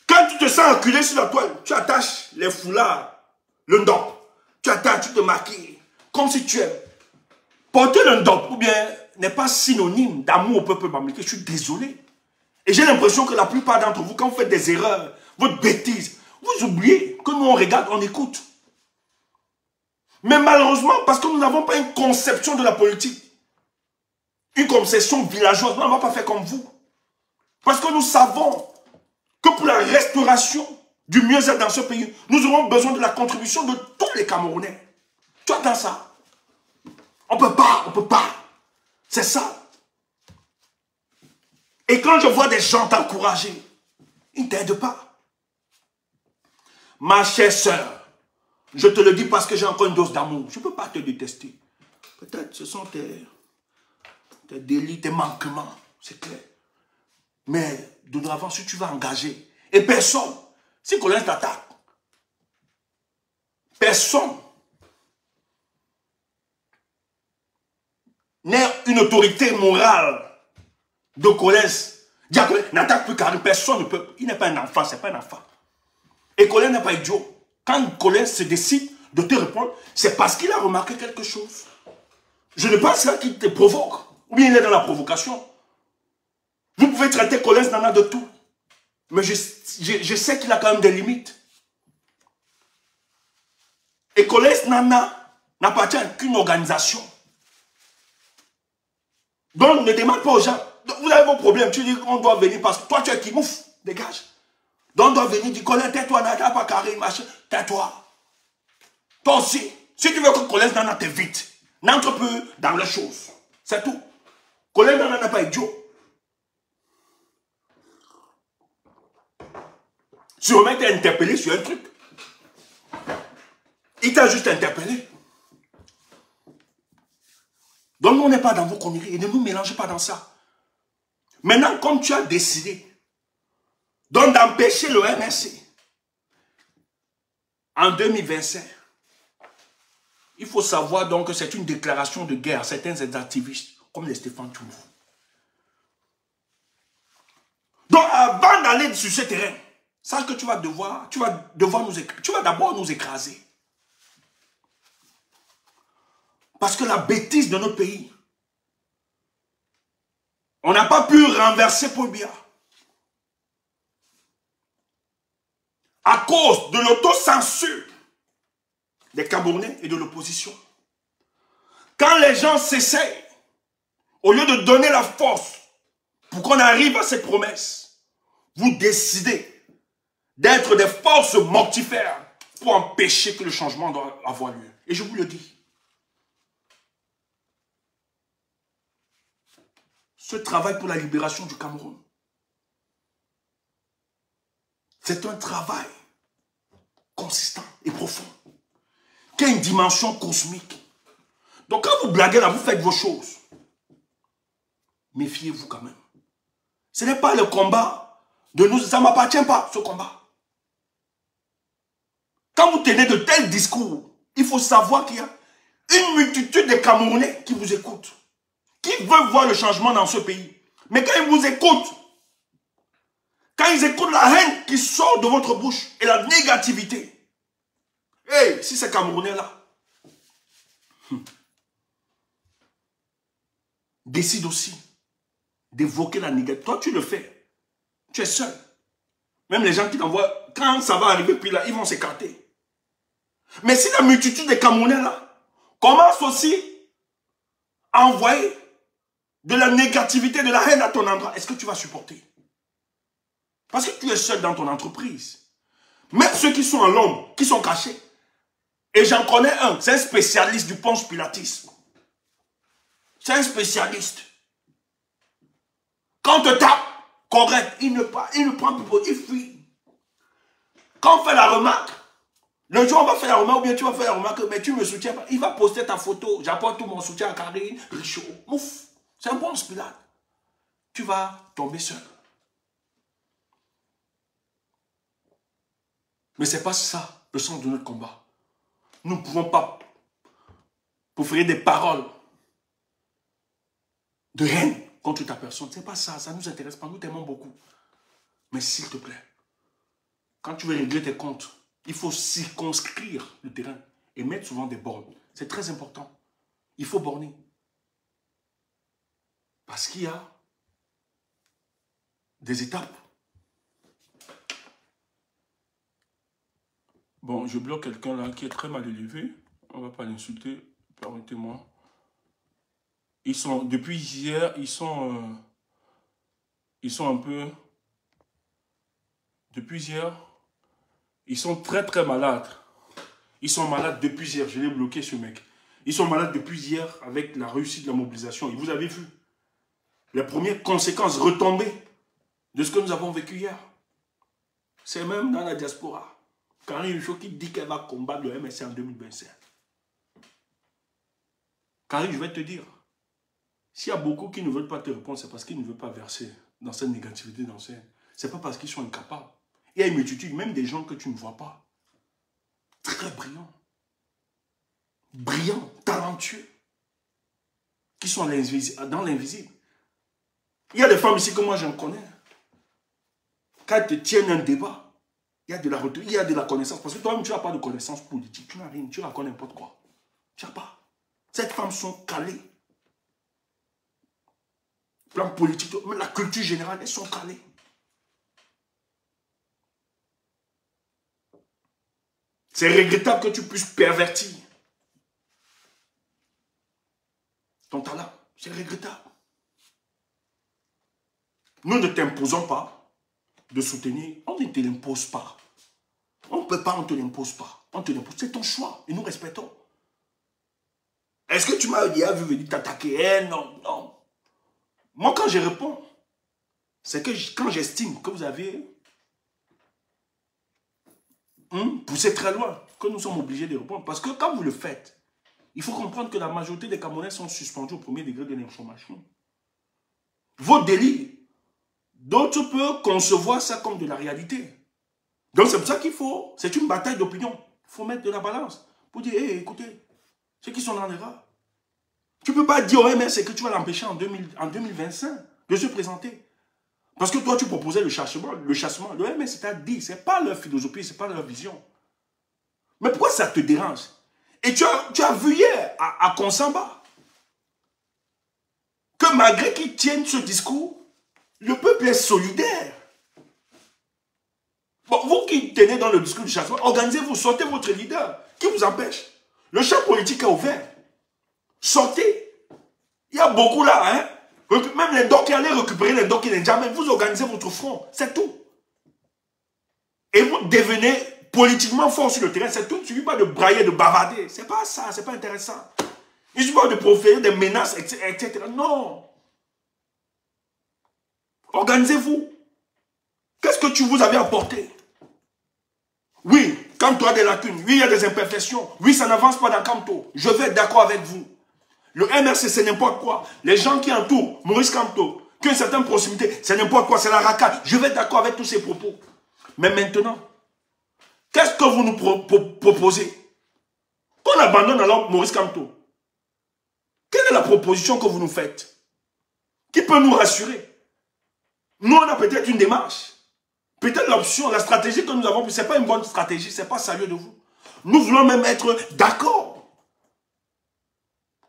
Quand tu te sens enculé sur la toile, tu attaches les foulards, le ndop. Tu attaches, tu te maquilles, comme si tu aimes. Porter le ndop, ou bien, n'est pas synonyme d'amour au peuple bamileke. Je suis désolé. Et j'ai l'impression que la plupart d'entre vous, quand vous faites des erreurs, votre bêtise, vous oubliez que nous, on regarde, on écoute. Mais malheureusement, parce que nous n'avons pas une conception de la politique, une conception villageoise, nous on ne va pas faire comme vous. Parce que nous savons que pour la restauration du mieux-être dans ce pays, nous aurons besoin de la contribution de tous les Camerounais. Tu attends ça? On ne peut pas. C'est ça. Et quand je vois des gens t'encourager, ils ne t'aident pas. Ma chère sœur, je te le dis parce que j'ai encore une dose d'amour. Je ne peux pas te détester. Peut-être ce sont tes délits, tes manquements, c'est clair. Mais dorénavant, si tu vas engager, et personne, si Collins t'attaque, personne n'est une autorité morale de Collins. N'attaque plus Karim, personne ne peut. Il n'est pas un enfant, c'est pas un enfant. Et Collins n'est pas idiot. Quand Collins se décide de te répondre, c'est parce qu'il a remarqué quelque chose. Je ne pense pas qu'il te provoque. Ou bien il est dans la provocation. Vous pouvez traiter Collins Nana de tout. Mais je sais qu'il a quand même des limites. Et Collins Nana n'appartient à qu'une organisation. Donc ne demande pas aux gens. Vous avez vos problèmes. Tu dis qu'on doit venir parce que toi tu es qui mouf. Dégage. Donc on doit venir dire Collins, tais-toi, n'a pas carré, machin. Tais-toi. Toi aussi. Si tu veux que Collins Nana t'évite, n'entre plus dans les choses. C'est tout. Collins Nana n'est pas idiot. Sûrement t'es interpellé sur un truc. Il t'a juste interpellé. Donc, on n'est pas dans vos conneries et ne nous mélangez pas dans ça. Maintenant, comme tu as décidé d'empêcher le MRC en 2025, il faut savoir donc que c'est une déclaration de guerre à certains activistes comme les Stéphane Toulouse. Donc, avant d'aller sur ce terrain, sache que tu vas d'abord nous écraser. Parce que la bêtise de notre pays, on n'a pas pu renverser Paul Biya. À cause de l'autocensure des Camerounais et de l'opposition. Quand les gens s'essayent, au lieu de donner la force pour qu'on arrive à cette promesse, vous décidez d'être des forces mortifères pour empêcher que le changement doit avoir lieu. Et je vous le dis. Ce travail pour la libération du Cameroun, c'est un travail consistant et profond, qui a une dimension cosmique. Donc quand vous blaguez là, vous faites vos choses. Méfiez-vous quand même. Ce n'est pas le combat de nous, ça ne m'appartient pas, ce combat. Quand vous tenez de tels discours, il faut savoir qu'il y a une multitude de Camerounais qui vous écoutent, qui veulent voir le changement dans ce pays. Mais quand ils vous écoutent, quand ils écoutent la haine qui sort de votre bouche et la négativité, hey, si ces Camerounais-là décident aussi d'évoquer la négativité, toi tu le fais, tu es seul. Même les gens qui t'envoient, quand ça va arriver, puis là, ils vont s'écarter. Mais si la multitude des Camerounais-là commence aussi à envoyer de la négativité, de la haine à ton endroit, est-ce que tu vas supporter? Parce que tu es seul dans ton entreprise. Même ceux qui sont en l'ombre, qui sont cachés. Et j'en connais un, c'est un spécialiste du ponce pilatisme. C'est un spécialiste. Quand on te tape, correct, il ne prend plus, il fuit. Quand on fait la remarque, le jour où on va faire la remarque, ou bien tu vas faire la remarque, mais tu ne me soutiens pas, il va poster ta photo, j'apporte tout mon soutien à Karine, Richaud, mouf, c'est un ponce pilate. Tu vas tomber seul. Mais ce n'est pas ça le sens de notre combat. Nous ne pouvons pas proférer des paroles de haine contre ta personne. Ce n'est pas ça, ça ne nous intéresse pas, nous t'aimons beaucoup. Mais s'il te plaît, quand tu veux régler tes comptes, il faut circonscrire le terrain et mettre souvent des bornes. C'est très important. Il faut borner. Parce qu'il y a des étapes. Bon, je bloque quelqu'un là qui est très mal élevé. On ne va pas l'insulter. Permettez-moi. Ils sont, depuis hier, ils sont un peu... Depuis hier, ils sont très très malades. Ils sont malades depuis hier. Je l'ai bloqué ce mec. Ils sont malades depuis hier avec la réussite de la mobilisation. Et vous avez vu les premières conséquences retombées de ce que nous avons vécu hier. C'est même dans la diaspora. Karine Michaud qui dit qu'elle va combattre le MSC en 2025. Karine, je vais te dire, s'il y a beaucoup qui ne veulent pas te répondre, c'est parce qu'ils ne veulent pas verser dans cette négativité d'ancienne. Ce n'est pas parce qu'ils sont incapables. Il y a une multitude, même des gens que tu ne vois pas. Très brillants. Brillants, talentueux. Qui sont dans l'invisible. Il y a des femmes ici que moi j'en connais. Quand elles te tiennent un débat, il y a de la retenue, il y a de la connaissance. Parce que toi-même, tu n'as pas de connaissance politique. Tu n'as rien, tu racontes n'importe quoi. Tu n'as pas. Ces femmes sont calées. Plan politique, même la culture générale, elles sont calées. C'est regrettable que tu puisses pervertir ton talent. C'est regrettable. Nous ne t'imposons pas de soutenir. On ne te l'impose pas. On ne peut pas, on ne te l'impose pas. On te l'impose. C'est ton choix et nous respectons. Est-ce que tu m'as déjà vu venir t'attaquer? Non, non. Moi, quand je réponds, c'est que quand j'estime que vous avez poussé très loin, que nous sommes obligés de répondre. Parce que quand vous le faites, il faut comprendre que la majorité des Camerounais sont suspendus au premier degré de l'information. Vos délits, d'autres peuvent concevoir ça comme de la réalité. Donc c'est pour ça qu'il faut, c'est une bataille d'opinion. Il faut mettre de la balance pour dire, hey, écoutez, ceux qui sont dans l'erreur. Tu ne peux pas dire au MS que tu vas l'empêcher en 2025 de se présenter. Parce que toi, tu proposais le chassement. Le MS t'a dit, ce n'est pas leur philosophie, ce n'est pas leur vision. Mais pourquoi ça te dérange? Et tu as vu hier à Konsamba que malgré qu'ils tiennent ce discours, le peuple est solidaire. Bon, vous qui tenez dans le discours du chassement, organisez-vous, sortez votre leader. Qui vous empêche? Le champ politique est ouvert. Sortez. Il y a beaucoup là, hein. Même les docs qui allaient récupérer les docs qui n'ont jamais. Vous organisez votre front, c'est tout. Et vous devenez politiquement fort sur le terrain, c'est tout. Il ne suffit pas de brailler, de bavarder. C'est pas ça, c'est pas intéressant. Il ne suffit pas de proférer des menaces, etc. Non. Organisez-vous. Qu'est-ce que vous avez apporté? Oui, Kamto a des lacunes. Oui, il y a des imperfections. Oui, ça n'avance pas dans Kamto. Je vais être d'accord avec vous. Le MRC, c'est n'importe quoi. Les gens qui entourent Maurice Kamto, qui ont une certaine proximité, c'est n'importe quoi. C'est la racade. Je vais être d'accord avec tous ces propos. Mais maintenant, qu'est-ce que vous nous proposez? Qu'on abandonne alors Maurice Kamto. Quelle est la proposition que vous nous faites? Qui peut nous rassurer? Nous, on a peut-être une démarche. Peut-être l'option, la stratégie que nous avons, ce n'est pas une bonne stratégie, ce n'est pas sérieux de vous. Nous voulons même être d'accord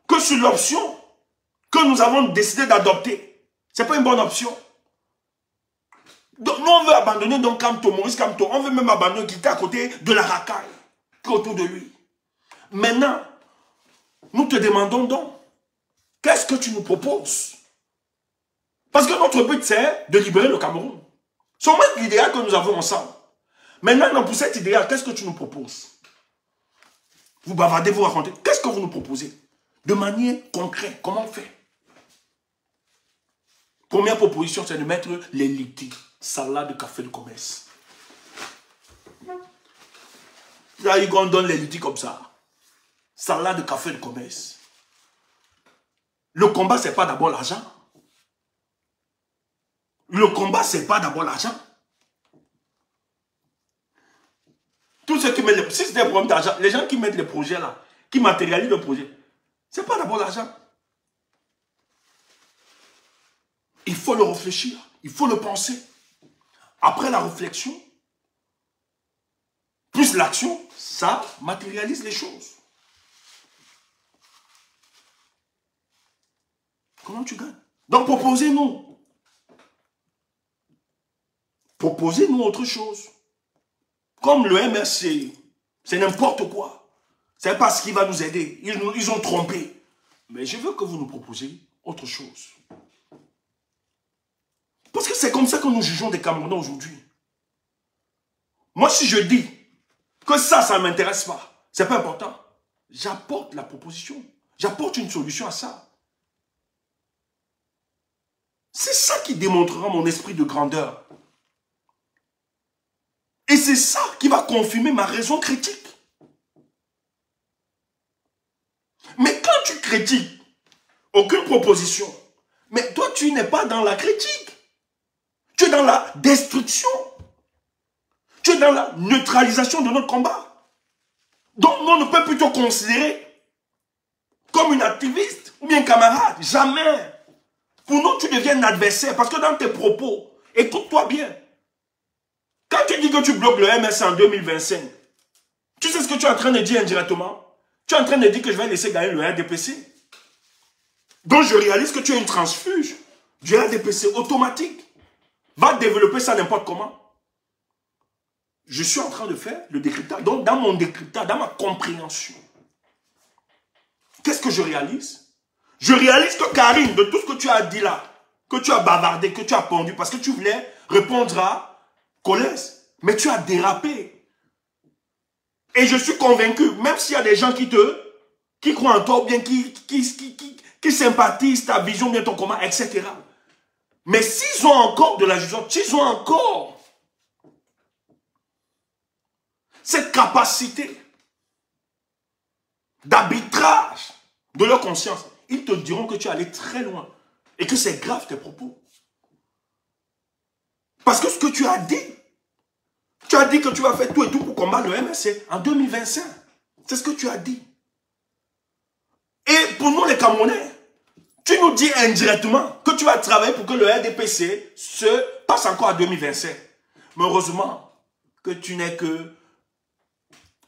que sur l'option que nous avons décidé d'adopter. Ce n'est pas une bonne option. Donc, nous, on veut abandonner donc Kamto, Maurice Kamto. On veut même abandonner qui était à côté de la racaille, qui est autour de lui. Maintenant, nous te demandons donc, qu'est-ce que tu nous proposes? Parce que notre but, c'est de libérer le Cameroun. C'est au moins l'idéal que nous avons ensemble. Maintenant, pour cet idéal, qu'est-ce que tu nous proposes? Vous bavardez, vous racontez. Qu'est-ce que vous nous proposez? De manière concrète, comment on fait? Première proposition, c'est de mettre les litiges. Salade de café de commerce. Là, on donne les litiges comme ça. Salade de café de commerce. Le combat, ce n'est pas d'abord l'argent. Le combat, ce n'est pas d'abord l'argent. Tout tous ceux qui mettent les... Si c'est des problèmes d'argent, les gens qui mettent les projets là, qui matérialisent le projet, ce n'est pas d'abord l'argent. Il faut le réfléchir, il faut le penser. Après la réflexion, plus l'action, ça matérialise les choses. Comment tu gagnes? Donc proposez-nous. Proposez-nous autre chose. Comme le MRC, c'est n'importe quoi. C'est pas ce qui va nous aider. Ils ont trompé. Mais je veux que vous nous proposiez autre chose. Parce que c'est comme ça que nous jugeons des Camerounais aujourd'hui. Moi, si je dis que ça ne m'intéresse pas, c'est pas important. J'apporte la proposition. J'apporte une solution à ça. C'est ça qui démontrera mon esprit de grandeur. Et c'est ça qui va confirmer ma raison critique. Mais quand tu critiques aucune proposition, mais toi, tu n'es pas dans la critique. Tu es dans la destruction. Tu es dans la neutralisation de notre combat. Donc, on ne peut plus te considérer comme une activiste ou bien un camarade. Jamais. Pour nous, tu deviens un adversaire parce que dans tes propos, écoute-toi bien. Quand tu dis que tu bloques le MS en 2025, tu sais ce que tu es en train de dire indirectement? Tu es en train de dire que je vais laisser gagner le RDPC. Donc, je réalise que tu es une transfuge du RDPC automatique. Va développer ça n'importe comment. Je suis en train de faire le décryptage. Donc, dans mon décryptage, dans ma compréhension, qu'est-ce que je réalise? Je réalise que Karine, de tout ce que tu as dit là, que tu as bavardé, que tu as pondu, parce que tu voulais répondre à Colès, mais tu as dérapé. Et je suis convaincu, même s'il y a des gens qui croient en toi, ou bien qui sympathisent ta vision, bien ton combat, etc. Mais s'ils ont encore de la jugeance, s'ils ont encore cette capacité d'arbitrage de leur conscience, ils te diront que tu es allé très loin et que c'est grave tes propos. Parce que ce que tu as dit que tu vas faire tout et tout pour combattre le MSC en 2025. C'est ce que tu as dit. Et pour nous les Camerounais, tu nous dis indirectement que tu vas travailler pour que le RDPC se passe encore à 2025. Mais heureusement que tu n'es que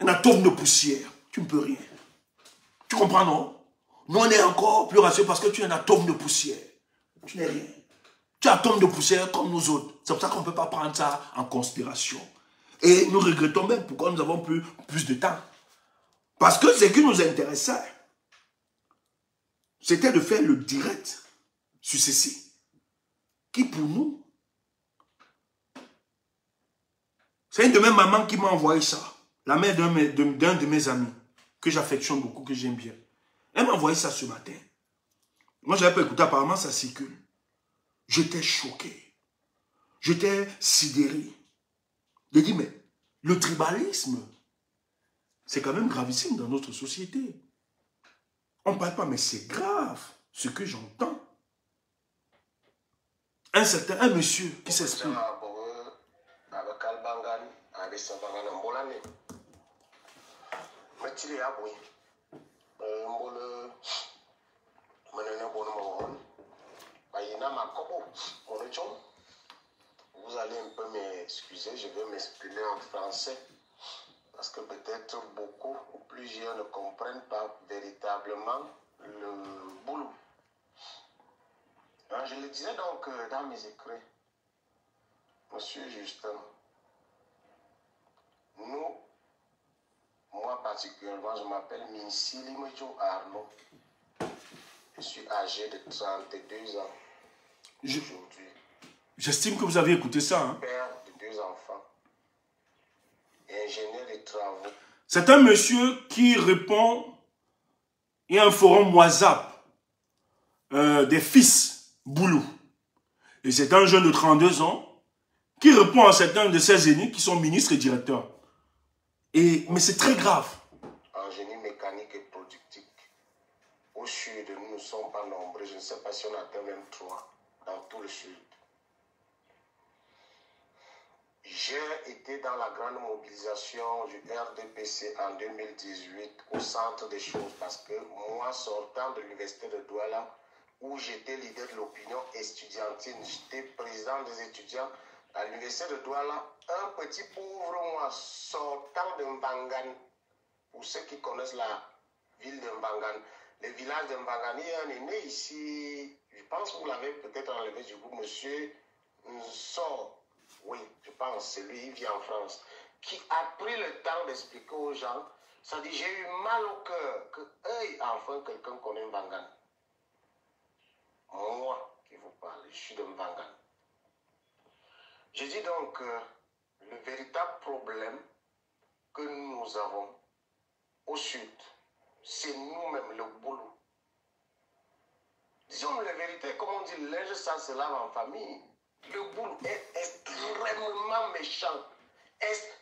un atome de poussière. Tu ne peux rien. Tu comprends, non? Nous, on est encore plus rassurés parce que tu es un atome de poussière. Tu n'es rien. Tu es un atome de poussière comme nous autres. C'est pour ça qu'on ne peut pas prendre ça en considération. Et nous regrettons même pourquoi nous avons plus de temps. Parce que ce qui nous intéressait, c'était de faire le direct sur ceci. Qui pour nous, c'est une de mes mamans qui m'a envoyé ça. La mère d'un de mes amis, que j'affectionne beaucoup, que j'aime bien. Elle m'a envoyé ça ce matin. Moi, je n'avais pas écouté, apparemment ça circule. J'étais choqué. J'étais sidéré. J'ai dit, mais le tribalisme, c'est quand même gravissime dans notre société. On ne parle pas, mais c'est grave ce que j'entends. Un monsieur qui s'exprime. Vous allez un peu m'excuser, je vais m'exprimer en français parce que peut-être beaucoup ou plusieurs ne comprennent pas véritablement le boulot. Je le disais donc dans mes écrits, Monsieur Justin, moi particulièrement, je m'appelle Minsili Mejo Arnaud. Je suis âgé de 32 ans aujourd'hui. J'estime que vous avez écouté ça. Hein? Père de 2 enfants. Et ingénieur des travaux. C'est un monsieur qui répond. Il y a un forum WhatsApp des fils Boulou. Et c'est un jeune de 32 ans qui répond à certains de ses aînés qui sont ministres et directeurs. Mais c'est très grave. En génie mécanique et productique. Au sud, nous ne sommes pas nombreux. Je ne sais pas si on atteint même 3 dans tout le sud. J'ai été dans la grande mobilisation du RDPC en 2018 au centre des choses parce que moi, sortant de l'université de Douala, où j'étais leader de l'opinion estudiantine, j'étais président des étudiants à l'université de Douala, un petit pauvre moi sortant de Mbangan, pour ceux qui connaissent la ville de Mbangan, le village de Mbangan, il y a un aîné ici, je pense que vous l'avez peut-être enlevé du coup, monsieur Nsor. Oui, je pense, c'est lui, il vit en France, qui a pris le temps d'expliquer aux gens, ça dit, j'ai eu mal au cœur, que, hey, enfin, quelqu'un connaît Mbangan. Moi qui vous parle, je suis de Mbangan. Je dis donc, le véritable problème que nous avons au sud, c'est nous-mêmes, le boulot. Disons la vérité, comme on dit, linge ça se lave en famille. Le boulot est extrêmement méchant.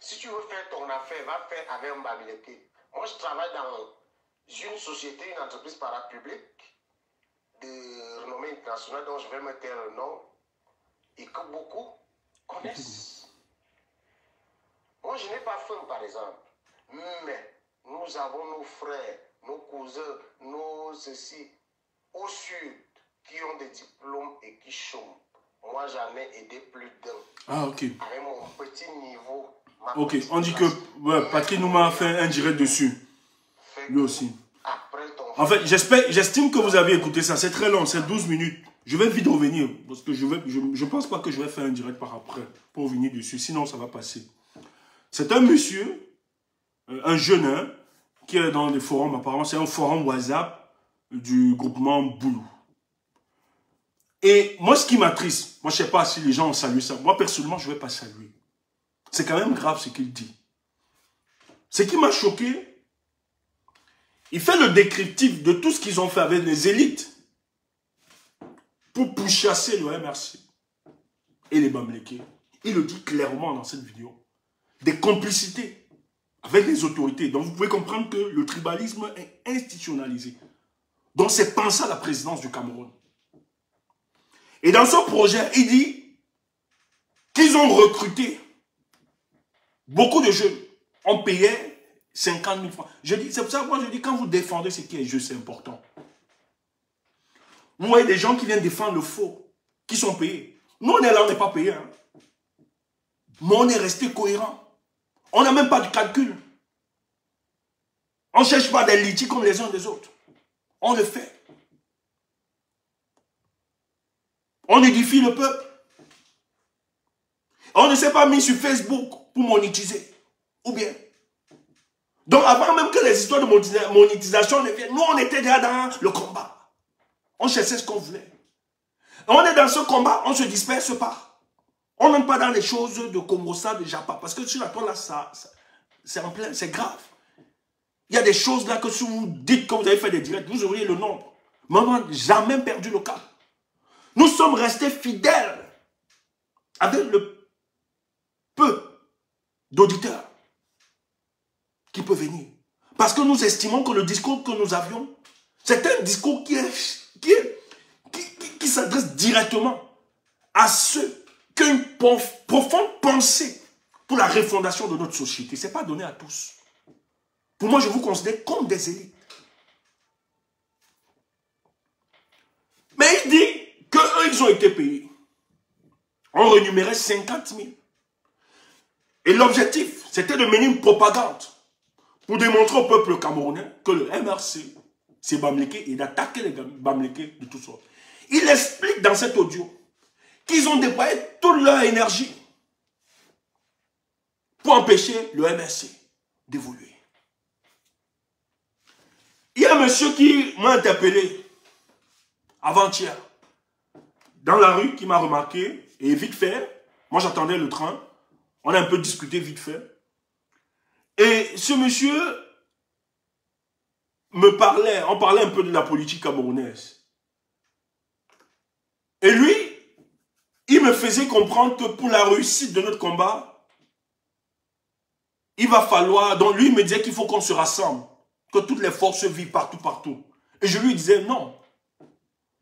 Si tu veux faire ton affaire, va faire avec un babileke. Moi, je travaille dans une société, une entreprise parapublique de renommée internationale, dont je vais mettre le nom, et que beaucoup connaissent. Moi, je n'ai pas faim, par exemple. Mais nous avons nos frères, nos cousins, nos ceci, au sud, qui ont des diplômes et qui chôment. Moi, j'en ai aidé plus d'un. Ah, ok. Avec mon petit niveau. Ok, on dit que ouais, Patrick nous m'a fait un direct dessus. Lui aussi. En fait, j'estime que vous avez écouté ça. C'est très long, c'est 12 minutes. Je vais vite revenir. Parce que je pense pas que je vais faire un direct par après pour revenir dessus. Sinon, ça va passer. C'est un monsieur, un jeune, hein, qui est dans des forums. Apparemment, c'est un forum WhatsApp du groupement Boulou. Et moi, ce qui m'attriste, moi, je ne sais pas si les gens ont salué ça. Moi, personnellement, je ne vais pas saluer. C'est quand même grave ce qu'il dit. Ce qui m'a choqué, il fait le descriptif de tout ce qu'ils ont fait avec les élites pour pourchasser le MRC et les Bamileke. Il le dit clairement dans cette vidéo. Des complicités avec les autorités. Donc, vous pouvez comprendre que le tribalisme est institutionnalisé. Donc, c'est pensé à la présidence du Cameroun. Et dans son projet, il dit qu'ils ont recruté beaucoup de jeunes. On payait 50 000 francs. C'est pour ça que moi je dis, quand vous défendez ce qui est juste, c'est important. Vous voyez des gens qui viennent défendre le faux, qui sont payés. Nous, on est là, on n'est pas payés. Hein. Mais on est resté cohérent. On n'a même pas de calcul. On ne cherche pas des litiges comme les uns des autres. On le fait. On édifie le peuple. On ne s'est pas mis sur Facebook pour monétiser. Ou bien. Donc avant même que les histoires de monétisation ne viennent, nous on était déjà dans le combat. On cherchait ce qu'on voulait. On est dans ce combat, on ne se disperse pas. On n'entre pas dans les choses de Congossa, de Japa. Parce que sur la toile là, c'est en plein, c'est grave. Il y a des choses là que si vous dites que vous avez fait des directs, vous auriez le nombre. Mais on n'a jamais perdu le cap. Nous sommes restés fidèles avec le peu d'auditeurs qui peut venir. Parce que nous estimons que le discours que nous avions, c'est un discours qui s'adresse directement à ceux qui ont une profonde pensée pour la refondation de notre société. Ce n'est pas donné à tous. Pour moi, je vous considère comme des élites. Mais il dit qu'eux, ils ont été payés. On rémunérait 50 000. Et l'objectif, c'était de mener une propagande pour démontrer au peuple camerounais que le MRC, c'est Bamileke, et d'attaquer les Bamileke de toutes sortes. Il explique dans cet audio qu'ils ont déployé toute leur énergie pour empêcher le MRC d'évoluer. Il y a un monsieur qui m'a interpellé avant-hier dans la rue, qui m'a remarqué, et vite fait, moi j'attendais le train, on a un peu discuté vite fait. Et ce monsieur me parlait, on parlait un peu de la politique camerounaise. Et lui, il me faisait comprendre que pour la réussite de notre combat, il va falloir, donc lui il me disait qu'il faut qu'on se rassemble, que toutes les forces vivent partout, partout. Et je lui disais non,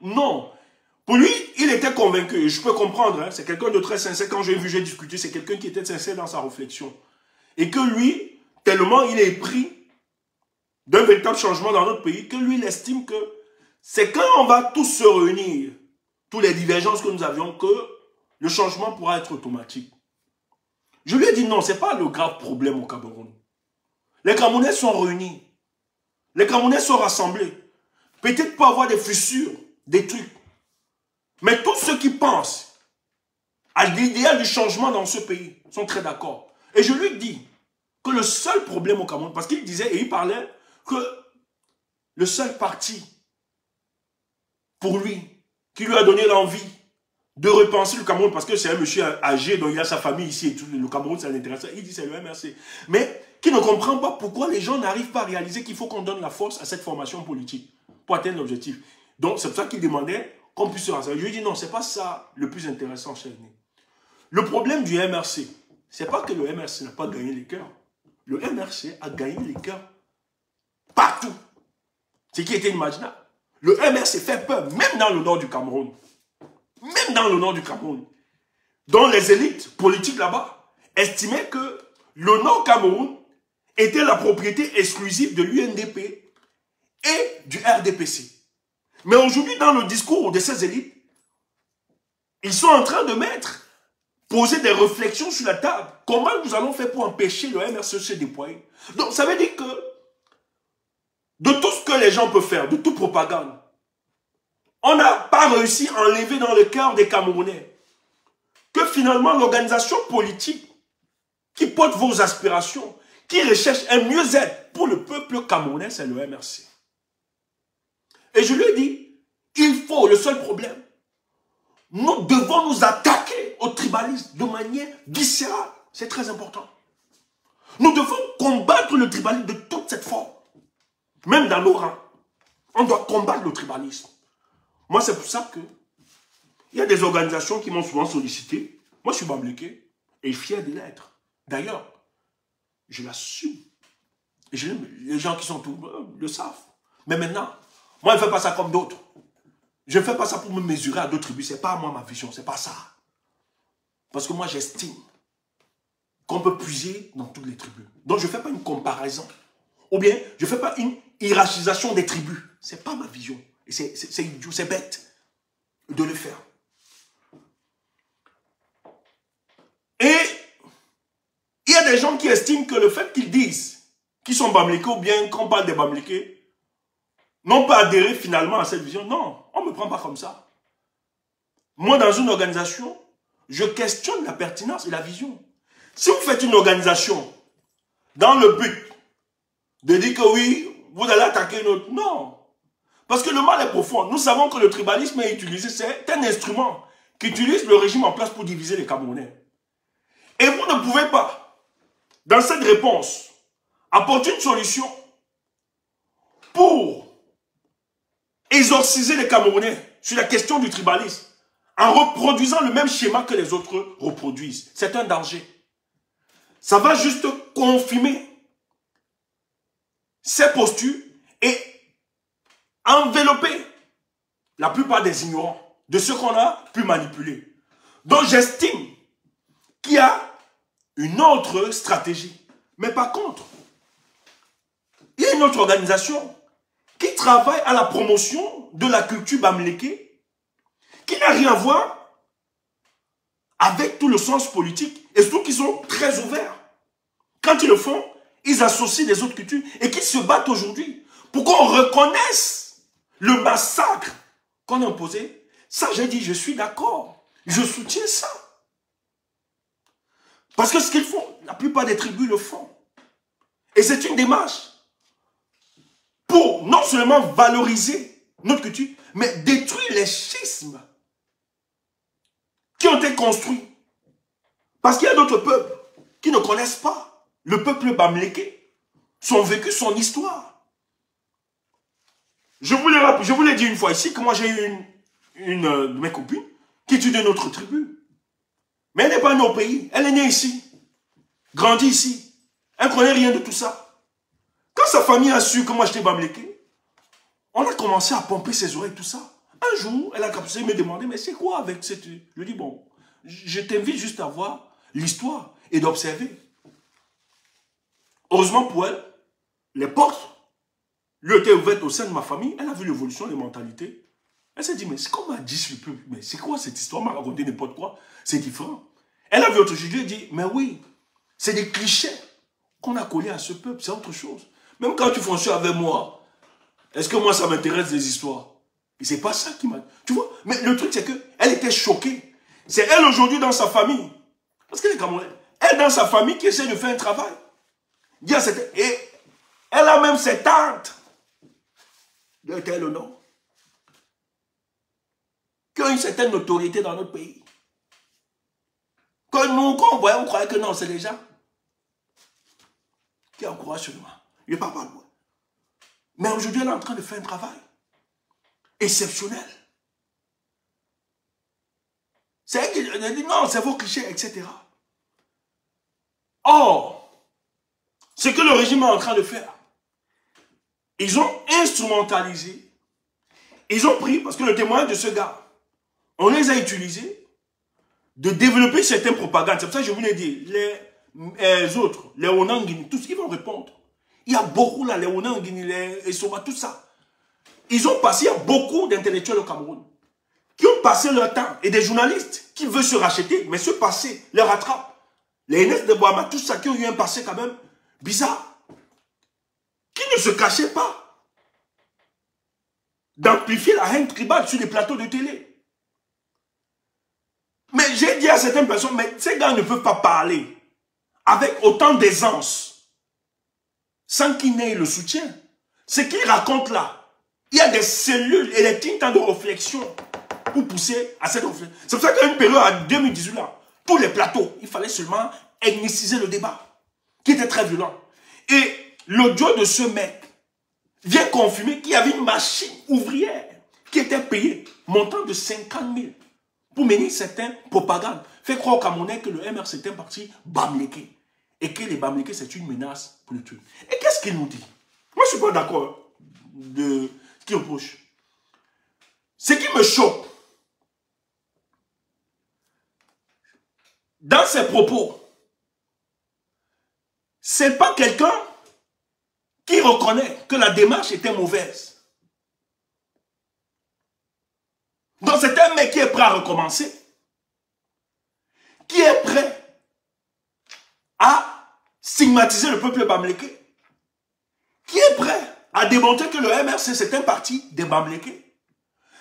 non, Pour lui, il était convaincu, et je peux comprendre, hein, c'est quelqu'un de très sincère. Quand j'ai vu, j'ai discuté, c'est quelqu'un qui était sincère dans sa réflexion. Et que lui, tellement il est pris d'un véritable changement dans notre pays, que lui, il estime que c'est quand on va tous se réunir, toutes les divergences que nous avions, que le changement pourra être automatique. Je lui ai dit non, ce n'est pas le grave problème au Cameroun. Les Camerounais sont réunis. Les Camerounais sont rassemblés. Peut-être pour avoir des fissures, des trucs. Mais tous ceux qui pensent à l'idéal du changement dans ce pays sont très d'accord. Et je lui dis que le seul problème au Cameroun, parce qu'il disait et il parlait que le seul parti pour lui, qui lui a donné l'envie de repenser le Cameroun, parce que c'est un monsieur âgé, donc il a sa famille ici et tout, le Cameroun ça l'intéresse, il dit c'est le MRC. Mais qui ne comprend pas pourquoi les gens n'arrivent pas à réaliser qu'il faut qu'on donne la force à cette formation politique pour atteindre l'objectif. Donc c'est pour ça qu'il demandait qu'on puisse se rassembler. Je lui ai dit non, c'est pas ça le plus intéressant chez nous. Le problème du MRC, c'est pas que le MRC n'a pas gagné les cœurs. Le MRC a gagné les cœurs partout. Ce qui était inimaginable. Le MRC fait peur, même dans le nord du Cameroun. Même dans le nord du Cameroun. Dont les élites politiques là-bas estimaient que le nord Cameroun était la propriété exclusive de l'UNDP et du RDPC. Mais aujourd'hui, dans le discours de ces élites, ils sont en train de poser des réflexions sur la table. Comment nous allons faire pour empêcher le MRC de se déployer? Donc, ça veut dire que de tout ce que les gens peuvent faire, de toute propagande, on n'a pas réussi à enlever dans le cœur des Camerounais que finalement l'organisation politique qui porte vos aspirations, qui recherche un mieux-être pour le peuple camerounais, c'est le MRC. Et je lui ai dit, il faut, le seul problème, nous devons nous attaquer au tribalisme de manière viscérale. C'est très important. Nous devons combattre le tribalisme de toute cette forme. Même dans nos rangs. On doit combattre le tribalisme. Moi, c'est pour ça que il y a des organisations qui m'ont souvent sollicité. Moi, je suis bamléké et fier de l'être. D'ailleurs, je l'assume. Et les gens qui sont tout le savent. Mais maintenant, moi, je ne fais pas ça comme d'autres. Je ne fais pas ça pour me mesurer à d'autres tribus. Ce n'est pas moi ma vision, ce n'est pas ça. Parce que moi, j'estime qu'on peut puiser dans toutes les tribus. Donc, je ne fais pas une comparaison. Ou bien, je ne fais pas une hiérarchisation des tribus. Ce n'est pas ma vision. Et c'est idiot, c'est bête de le faire. Et il y a des gens qui estiment que le fait qu'ils disent qu'ils sont bamlékés ou bien qu'on parle des bamlékés, n'ont pas adhéré finalement à cette vision. Non, on ne me prend pas comme ça. Moi, dans une organisation, je questionne la pertinence et la vision. Si vous faites une organisation dans le but de dire que oui, vous allez attaquer une autre, non. Parce que le mal est profond. Nous savons que le tribalisme est utilisé, c'est un instrument qui utilise le régime en place pour diviser les Camerounais. Et vous ne pouvez pas, dans cette réponse, apporter une solution pour exorciser les Camerounais sur la question du tribalisme en reproduisant le même schéma que les autres reproduisent. C'est un danger. Ça va juste confirmer ces postures et envelopper la plupart des ignorants de ceux qu'on a pu manipuler. Donc j'estime qu'il y a une autre stratégie. Mais par contre, il y a une autre organisation qui travaille à la promotion de la culture bamléké, qui n'a rien à voir avec tout le sens politique, et surtout qu'ils sont très ouverts. Quand ils le font, ils associent les autres cultures et qui se battent aujourd'hui pour qu'on reconnaisse le massacre qu'on a imposé. Ça, j'ai dit, je suis d'accord. Je soutiens ça. Parce que ce qu'ils font, la plupart des tribus le font. Et c'est une démarche pour non seulement valoriser notre culture, mais détruire les schismes qui ont été construits. Parce qu'il y a d'autres peuples qui ne connaissent pas le peuple bamléké, son vécu, son histoire. Je vous l'ai dit une fois ici que moi j'ai eu une de mes copines qui est d'une autre tribu. Mais elle n'est pas née au pays. Elle est née ici. Grandie ici. Elle ne connaît rien de tout ça. Quand sa famille a su que moi j'étais bamléké, on a commencé à pomper ses oreilles, tout ça. Un jour, elle a commencé à me demander, mais c'est quoi avec cette... Je lui dis, bon, je t'invite juste à voir l'histoire et d'observer. Heureusement pour elle, les portes lui étaient ouvertes au sein de ma famille. Elle a vu l'évolution des mentalités. Elle s'est dit, mais c'est comme m'a dit le peuple, mais c'est quoi cette histoire? Elle m'a raconté n'importe quoi. C'est différent. Elle a vu autre chose. Je lui ai dit, mais oui, c'est des clichés qu'on a collés à ce peuple. C'est autre chose. Même quand tu fonctionnes avec moi, est-ce que moi, ça m'intéresse des histoires? Et c'est pas ça qui m'a... Tu vois? Mais le truc, c'est qu'elle était choquée. C'est elle aujourd'hui dans sa famille. Parce qu'elle est Camerounaise. Elle dans sa famille qui essaie de faire un travail. Et elle a même ses tantes. De tel nom. Qui ont une certaine notoriété dans notre pays. Que nous, quand on voyait, on croyait que non, c'est des gens qui encouragent seulement. Il n'est pas loin. Mais aujourd'hui, elle est en train de faire un travail exceptionnel. C'est elle qui dit non, c'est vos clichés, etc. Or, ce que le régime est en train de faire, ils ont instrumentalisé, ils ont pris, parce que le témoignage de ce gars, on les a utilisés de développer certaines propagandes. C'est pour ça que je vous l'ai dit, les autres, les Onangini, tous, ils vont répondre. Il y a beaucoup là, les Onangini, les Esoma, tout ça. Ils ont passé, il y a beaucoup d'intellectuels au Cameroun qui ont passé leur temps, et des journalistes qui veulent se racheter, mais ce passé les rattrape. Les Enes de Boama, tout ça, qui ont eu un passé quand même bizarre, qui ne se cachaient pas d'amplifier la haine tribale sur les plateaux de télé. Mais j'ai dit à certaines personnes, mais ces gars ne peuvent pas parler avec autant d'aisance sans qu'ils n'aient le soutien. Ce qu'ils racontent là, il y a des cellules et des tintes de réflexion pour pousser à cette réflexion. C'est pour ça qu'à une période, en 2018, là, tous les plateaux, il fallait seulement ethniciser le débat, qui était très violent. Et l'audio de ce mec vient confirmer qu'il y avait une machine ouvrière qui était payée, montant de 50 000, pour mener certaines propagandes. Fait croire aux Camerounais que le MRC est un parti bamléké. Et que les bamlékés, c'est une menace pour le truc. Et qu'est-ce qu'il nous dit? Moi, je ne suis pas d'accord de ce qu'il reproche. Ce qui me choque, dans ses propos, c'est pas quelqu'un qui reconnaît que la démarche était mauvaise. Donc c'est un mec qui est prêt à recommencer, qui est prêt à stigmatiser le peuple bamléké, qui est prêt à démontrer que le MRC c'est un parti des bamlékés.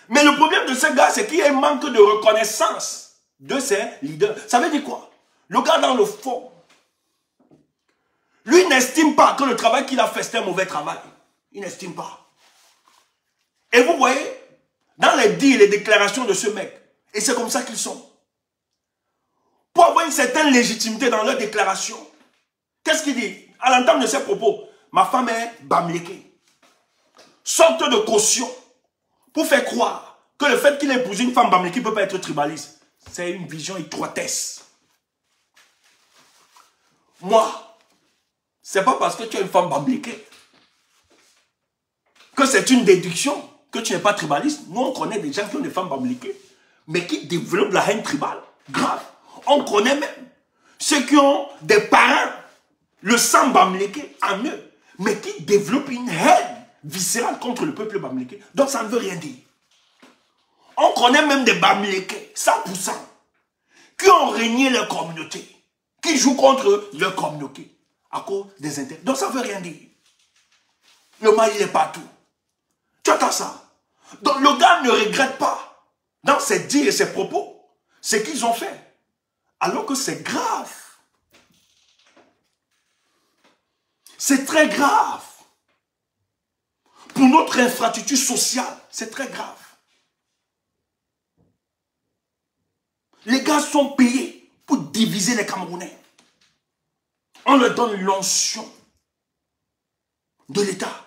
Mais le problème de ce gars, c'est qu'il y a un manque de reconnaissance de ses leaders. Ça veut dire quoi? Le gars dans le fond, lui n'estime pas que le travail qu'il a fait, c'est un mauvais travail. Il n'estime pas. Et vous voyez, dans les dits et les déclarations de ce mec, et c'est comme ça qu'ils sont. Pour avoir une certaine légitimité dans leurs déclarations, qu'est-ce qu'il dit? À l'entame de ses propos, ma femme est bamléké. Sorte de caution pour faire croire que le fait qu'il ait épousé une femme bamléké ne peut pas être tribaliste. C'est une vision étroitesse. Moi, c'est pas parce que tu as une femme bamléké que c'est une déduction que tu n'es pas tribaliste. Nous, on connaît des gens qui ont des femmes bamlékées, mais qui développent la haine tribale. Grave. On connaît même ceux qui ont des parents, le sang bamléké en eux, mais qui développent une haine viscérale contre le peuple bamléké. Donc ça ne veut rien dire. On connaît même des bamlékés, 100%, qui ont régné leur communauté, qui jouent contre leur communauté à cause des intérêts. Donc ça ne veut rien dire. Le mal, il est partout. Tu entends ça? Donc le gars ne regrette pas, dans ses dires et ses propos, ce qu'ils ont fait. Alors que c'est grave. C'est très grave. Pour notre infrastructure sociale, c'est très grave. Les gars sont payés pour diviser les Camerounais. On leur donne l'onction de l'État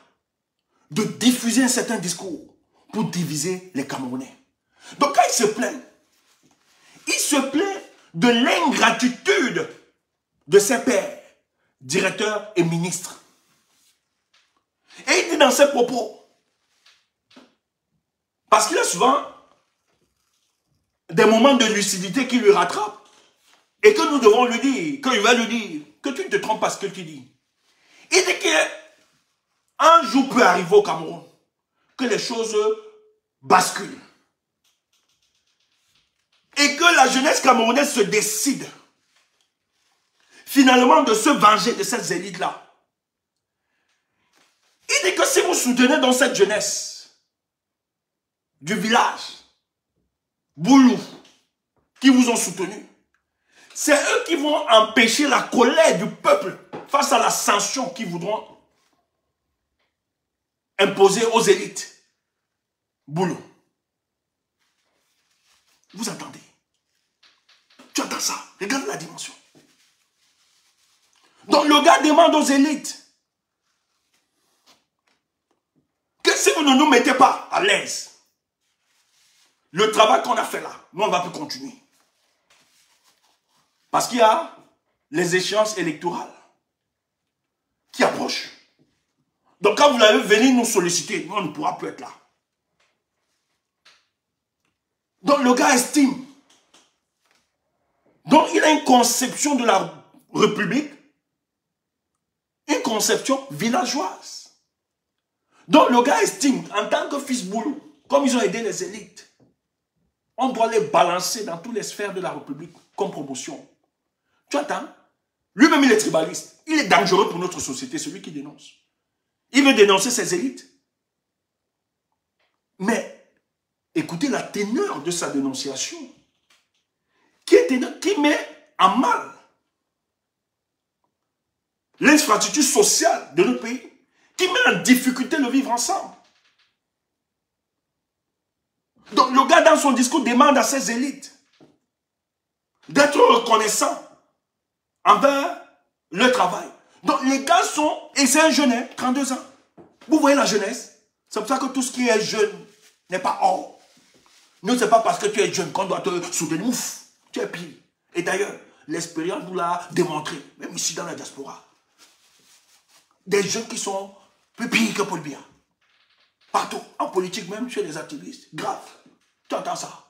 de diffuser un certain discours pour diviser les Camerounais. Donc quand il se plaint de l'ingratitude de ses pairs, directeurs et ministres. Et il dit dans ses propos Parce qu'il a souvent des moments de lucidité qui lui rattrapent. Et que nous devons lui dire, qu'il va lui dire, que tu ne te trompes pas ce que tu dis. Il dit qu'un jour peut arriver au Cameroun, que les choses basculent. Et que la jeunesse camerounaise se décide finalement de se venger de cette élite-là. Il dit que si vous soutenez dans cette jeunesse du village, Boulou, qui vous ont soutenu, c'est eux qui vont empêcher la colère du peuple face à la sanction qu'ils voudront imposer aux élites. Boulou. Vous entendez? Tu entends ça? Regarde la dimension. Donc le gars demande aux élites que si vous ne nous mettez pas à l'aise, le travail qu'on a fait là, nous on ne va plus continuer. Parce qu'il y a les échéances électorales qui approchent. Donc quand vous allez venir nous solliciter, nous on ne pourra plus être là. Donc le gars estime. Donc il a une conception de la République, une conception villageoise. Donc le gars estime, en tant que fils Boulou, comme ils ont aidé les élites, on doit les balancer dans toutes les sphères de la République comme promotion. Tu entends? Lui-même il est tribaliste. Il est dangereux pour notre société, celui qui dénonce. Il veut dénoncer ses élites. Mais écoutez la teneur de sa dénonciation, qui met en mal l'infrastructure sociale de notre pays, qui met en difficulté le vivre ensemble. Donc le gars dans son discours demande à ses élites d'être reconnaissants envers le travail. Donc les gars sont, et c'est un jeune, 32 ans. Vous voyez la jeunesse? C'est pour ça que tout ce qui est jeune n'est pas or. Non, c'est pas parce que tu es jeune qu'on doit te soutenir. Ouf, tu es pire. Et d'ailleurs, l'expérience nous l'a démontré, même ici dans la diaspora. Des jeunes qui sont plus pires que Paul Biya. Partout, en politique même, chez les activistes. Grave. Tu entends ça?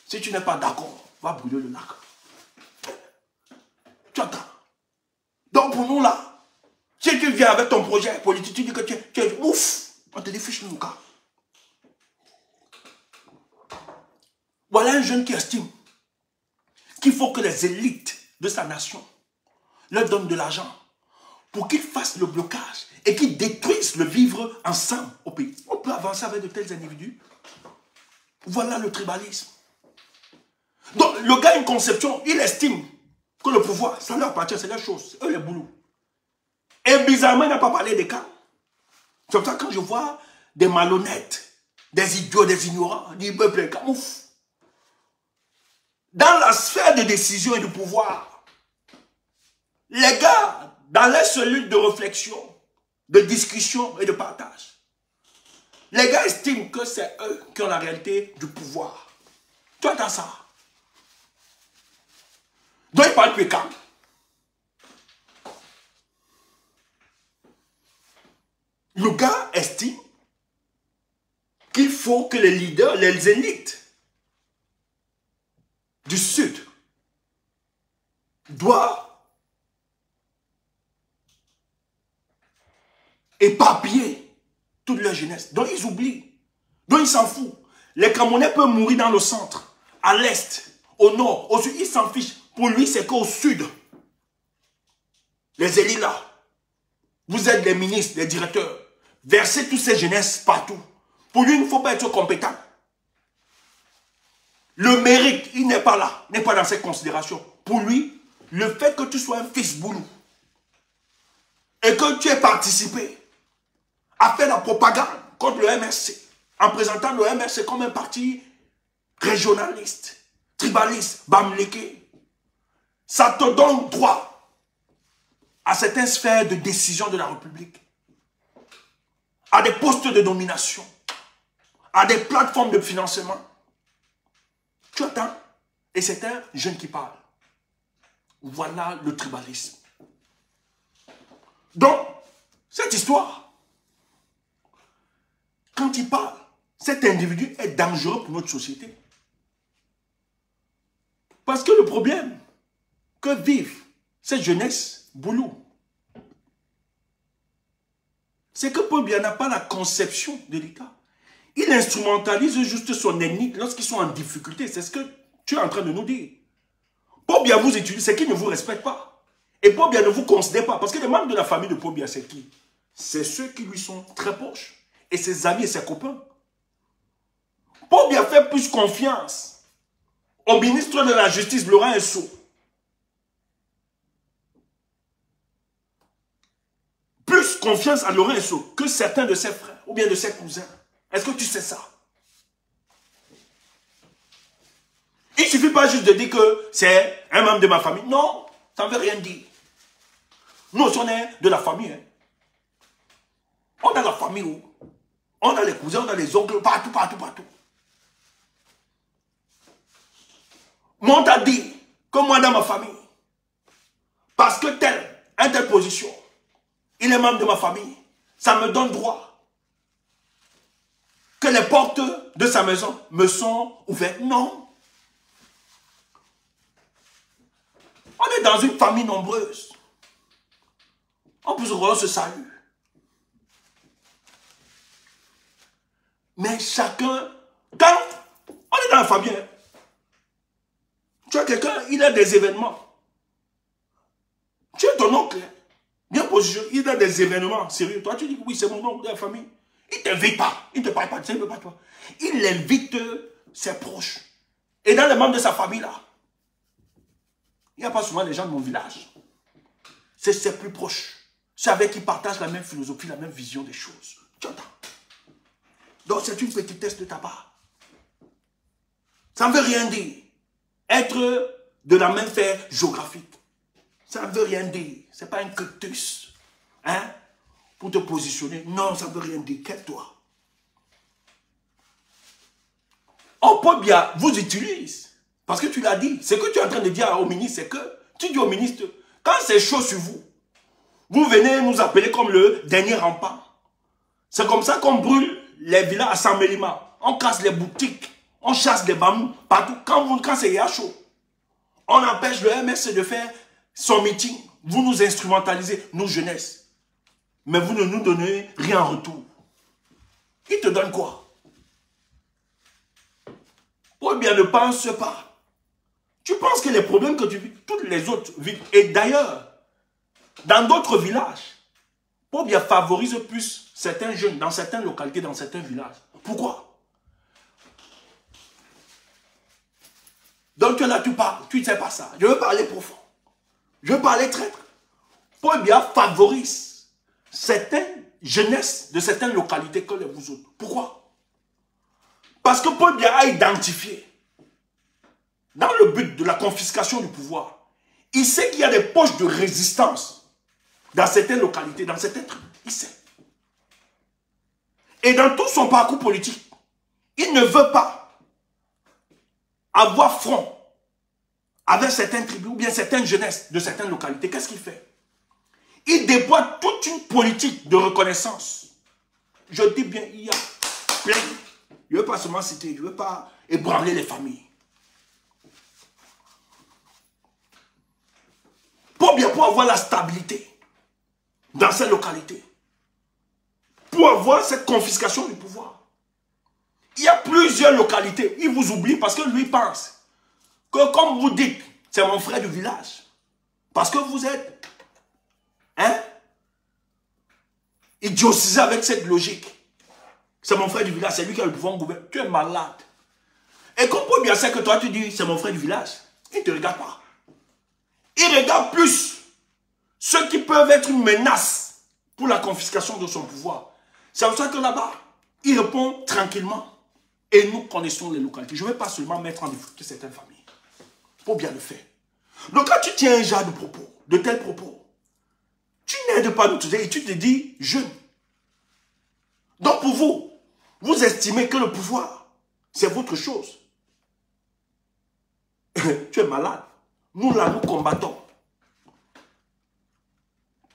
Si tu n'es pas d'accord, va brûler le lac. Tu entends? Donc pour nous là, si tu viens avec ton projet politique, tu dis que tu es ouf, on te dit fiche le cas. Voilà un jeune qui estime qu'il faut que les élites de sa nation leur donnent de l'argent pour qu'ils fassent le blocage et qu'ils détruisent le vivre ensemble au pays. On peut avancer avec de tels individus. Voilà le tribalisme. Donc le gars a une conception, il estime que le pouvoir, ça leur appartient, c'est leur chose, c'est eux les boulots. Et bizarrement, il n'a pas parlé des cas. C'est comme ça quand je vois des malhonnêtes, des idiots, des ignorants, des peuples camoufles, dans la sphère de décision et de pouvoir, les gars, dans les cellules de réflexion, de discussion et de partage, les gars estiment que c'est eux qui ont la réalité du pouvoir. Tu entends ça? Donc il parle plus calme. Le gars estime qu'il faut que les leaders, les élites du Sud doivent éparpiller toute leur jeunesse. Donc ils oublient. Donc ils s'en foutent. Les Camerounais peuvent mourir dans le centre, à l'est, au nord, au sud. Ils s'en fichent. Pour lui, c'est qu'au sud, les élites là, vous êtes les ministres, les directeurs, versez toutes ces jeunesses partout. Pour lui, il ne faut pas être compétent. Le mérite, il n'est pas là, n'est pas dans cette considération. Pour lui, le fait que tu sois un fils Boulou et que tu aies participé à faire la propagande contre le MRC, en présentant le MRC comme un parti régionaliste, tribaliste, bamléké, ça te donne droit à certaines sphères de décision de la République, à des postes de domination, à des plateformes de financement. Tu entends? Et c'est un jeune qui parle. Voilà le tribalisme. Donc, cette histoire, quand il parle, cet individu est dangereux pour notre société. Parce que le problème que vivent cette jeunesse boulot, c'est que Paul Biya n'a pas la conception de l'État. Il instrumentalise juste son ennemi lorsqu'ils sont en difficulté. C'est ce que tu es en train de nous dire. Paul Biya vous utilise, c'est qu'il ne vous respecte pas. Et Paul Biya ne vous considère pas. Parce que les membres de la famille de Paul Biya, c'est qui? C'est ceux qui lui sont très proches. Et ses amis et ses copains. Paul Biya fait plus confiance au ministre de la Justice, Laurent Esso. Plus confiance à Laurent Esso que certains de ses frères ou bien de ses cousins. Est-ce que tu sais ça? Il ne suffit pas juste de dire que c'est un membre de ma famille. Non, ça ne veut rien dire. Nous, on est de la famille. Hein. On a la famille où? On a les cousins, on a les oncles, partout, partout, partout. Moi, on t'a dit que moi, dans ma famille, parce que telle position, il est membre de ma famille, ça me donne droit que les portes de sa maison me sont ouvertes. Non. On est dans une famille nombreuse. En plus, on se salue. Mais chacun, quand on est dans la famille, tu as quelqu'un, il a des événements. Tu es ton oncle, bien positionné, il a des événements sérieux. Toi, tu dis oui, c'est mon oncle de la famille. Il ne t'invite pas, il ne te parle pas, il ne veut pas toi. Il invite ses proches. Et dans les membres de sa famille, là, il n'y a pas souvent les gens de mon village. C'est ses plus proches. C'est avec qui partagent la même philosophie, la même vision des choses. Tu entends? Donc c'est une petitesse de ta part. Ça ne veut rien dire. Être de la même sphère géographique. Ça ne veut rien dire. Ce n'est pas un cactus. Hein? Pour te positionner. Non, ça ne veut rien dire. Quête-toi. Oh, Paul Biya vous utilise. Parce que tu l'as dit. Ce que tu es en train de dire au ministre, c'est que tu dis au ministre, quand c'est chaud sur vous, vous venez nous appeler comme le dernier rempart. C'est comme ça qu'on brûle les villas à Saint-Mélima. On casse les boutiques. On chasse des bambous partout. Quand c'est chaud, on empêche le MS de faire son meeting. Vous nous instrumentalisez, nous jeunesse. Mais vous ne nous donnez rien en retour. Il te donne quoi? Paul Biya ne pense pas. Tu penses que les problèmes que tu vis, toutes les autres vivent. Et d'ailleurs, dans d'autres villages, Paul Biya favorise plus certains jeunes, dans certaines localités, dans certains villages. Pourquoi? Donc tu es là, tu parles, tu ne sais pas ça. Je veux parler profond. Je veux parler traître. Paul Biya favorise certaines jeunesses de certaines localités que les vous autres. Pourquoi? Parce que Paul Biya a identifié, dans le but de la confiscation du pouvoir, il sait qu'il y a des poches de résistance dans certaines localités, dans certaines tribus. Il sait. Et dans tout son parcours politique, il ne veut pas avoir front avec certaines tribus ou bien certaines jeunesses de certaines localités. Qu'est-ce qu'il fait? Il déploie toute une politique de reconnaissance. Je dis bien, il y a plein. Je ne veux pas seulement citer, je ne veux pas ébranler les familles. Pour avoir la stabilité dans ces localités, pour avoir cette confiscation du pouvoir. Il y a plusieurs localités. Il vous oublie parce que lui pense que comme vous dites, c'est mon frère du village. Parce que vous êtes idiotisé avec cette logique. C'est mon frère du village, c'est lui qui a le pouvoir en gouvernement. Tu es malade. Et comme Paul Biya sait que toi tu dis c'est mon frère du village, il ne te regarde pas. Il regarde plus ceux qui peuvent être une menace pour la confiscation de son pouvoir. C'est pour ça que là-bas, il répond tranquillement. Et nous connaissons les localités. Je ne vais pas seulement mettre en difficulté certaines familles. Il faut bien le faire. Donc quand tu tiens un genre de propos, de tels propos, tu n'aides pas notre et tu te dis jeune. Donc pour vous, vous estimez que le pouvoir, c'est votre chose. Tu es malade. Nous là, nous combattons.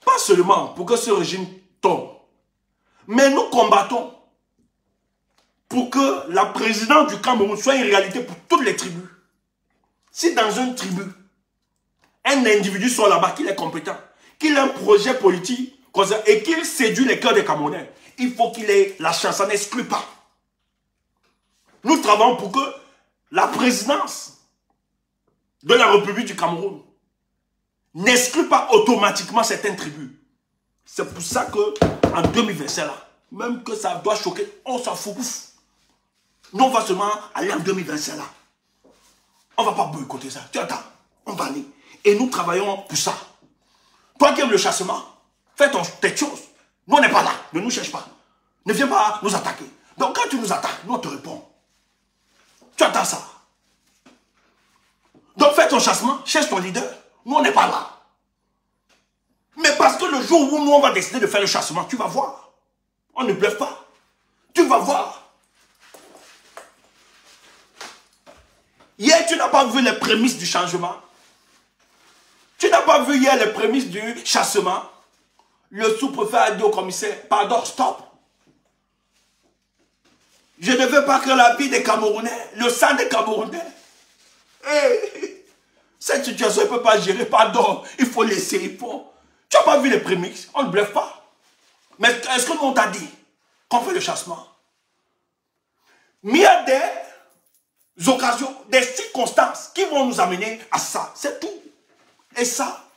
Pas seulement pour que ce régime tombe, mais nous combattons pour que la présidence du Cameroun soit une réalité pour toutes les tribus. Si dans une tribu, un individu soit là-bas, qu'il est compétent, qu'il a un projet politique et qu'il séduit les cœurs des Camerounais, il faut qu'il ait la chance, ça n'exclut pas. Nous travaillons pour que la présidence de la République du Cameroun n'exclut pas automatiquement certaines tribus. C'est pour ça qu'en 2025, là, même que ça doit choquer, on s'en fout. Nous, on va seulement aller en 2025 là. On ne va pas boycotter ça. Tu attends, on va aller. Et nous travaillons pour ça. Toi qui aimes le chassement, fais tes choses. Nous, on n'est pas là. Ne nous cherche pas. Ne viens pas nous attaquer. Donc, quand tu nous attaques, nous, on te répond. Tu attends ça. Donc, fais ton chassement, cherche ton leader. Nous, on n'est pas là. Mais parce que le jour où nous, on va décider de faire le chassement, tu vas voir. On ne bluffe pas. Tu vas voir. Hier, tu n'as pas vu les prémices du changement. Tu n'as pas vu hier les prémices du chassement. Le sous-préfet a dit au commissaire, pardon, stop. Je ne veux pas que la vie des Camerounais, le sang des Camerounais, cette situation ne peut pas gérer, pardon, il faut laisser, il faut. Tu n'as pas vu les prémices, on ne bluffe pas. Mais est-ce que nous on t'a dit qu'on fait le chassement? Mais il y a des occasions, des circonstances qui vont nous amener à ça, c'est tout. Et ça,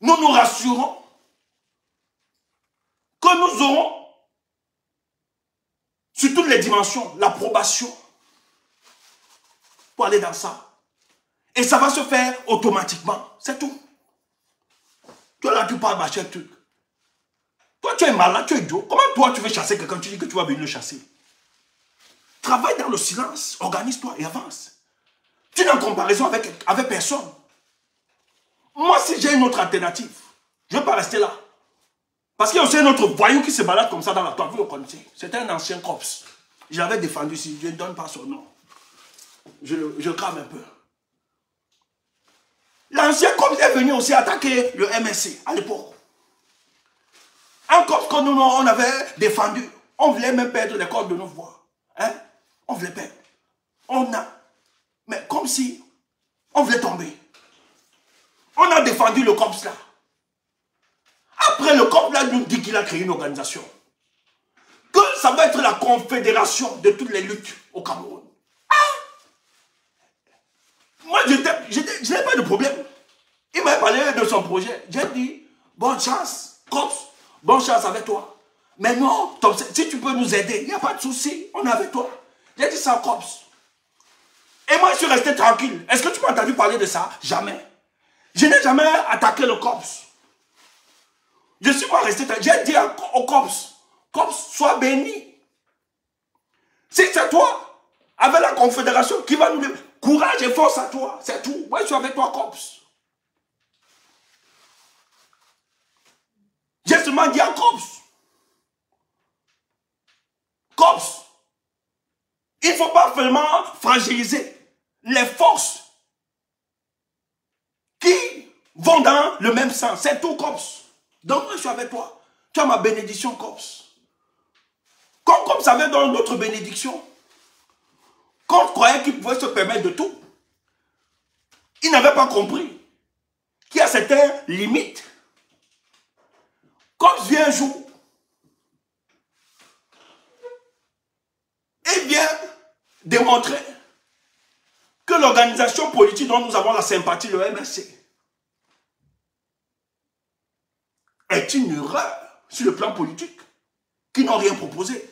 nous nous rassurons que nous aurons sur toutes les dimensions l'approbation pour aller dans ça. Et ça va se faire automatiquement, c'est tout. Toi là, tu parles machin truc. Toi, tu es malade, tu es idiot. Comment toi, tu veux chasser quelqu'un, tu dis que tu vas venir le chasser? Travaille dans le silence, organise-toi et avance. Tu n'es en comparaison avec personne. Moi, si j'ai une autre alternative, je ne vais pas rester là. Parce qu'il y a aussi un autre voyou qui se balade comme ça dans la toile, vous le connaissez. C'était un ancien corps. Je l'avais défendu ici, je ne donne pas son nom. Je crame un peu. L'ancien corps est venu aussi attaquer le MSC à l'époque. Un corps que nous, on avait défendu. On voulait même perdre les cordes de nos voix. Hein? On voulait perdre. On a... Mais comme si on voulait tomber. On a défendu le corps là. Après, le corps là nous dit qu'il a créé une organisation. Que ça va être la confédération de toutes les luttes au Cameroun. Ah! Moi, je n'ai pas de problème. Il m'a parlé de son projet. J'ai dit, bonne chance, corps, bonne chance avec toi. Mais non, si tu peux nous aider, il n'y a pas de souci, on est avec toi. J'ai dit ça au corps. Et moi, je suis resté tranquille. Est-ce que tu m'as entendu parler de ça? Jamais. Je n'ai jamais attaqué le corps. Je ne suis pas resté tranquille. J'ai dit au corps, sois béni. Si c'est toi, avec la confédération, qui va nous dire, courage et force à toi, c'est tout. Moi, je suis avec toi, corps. J'ai seulement dit à corps. Corps. Il ne faut pas vraiment fragiliser les forces qui vont dans le même sens. C'est tout, corps. Donc, moi, je suis avec toi. Tu as ma bénédiction, corps. Comme ça avait dans notre bénédiction. Quand on croyait qu'il pouvait se permettre de tout, il n'avait pas compris qu'il y a certaines limites. Comme vient un jour, il vient démontrer que l'organisation politique dont nous avons la sympathie, le MSC, est une erreur sur le plan politique, qui n'ont rien proposé.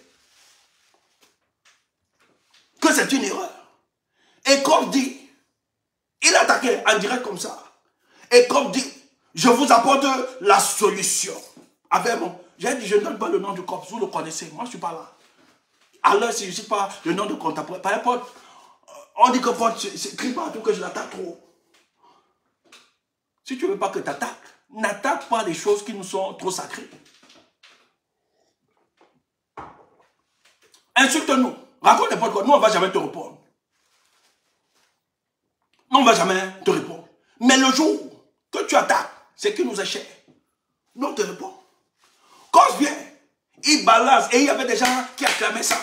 Que c'est une erreur. Et comme dit, il attaquait en direct comme ça. Et comme dit, je vous apporte la solution. Avec mon... J'ai dit, je ne donne pas le nom du corps, vous le connaissez, moi je ne suis pas là. Alors si je ne suis pas le nom de contemporain, par exemple, on dit que c'est crie partout que je l'attaque trop. Si tu ne veux pas que tu attaques, n'attaque pas les choses qui nous sont trop sacrées. Insulte-nous, raconte n'importe quoi, nous on ne va jamais te répondre. Nous on ne va jamais te répondre. Mais le jour que tu attaques, c'est qui nous est cher. Nous on te répond. Quand je viens, il balance et il y avait des gens qui acclamaient ça.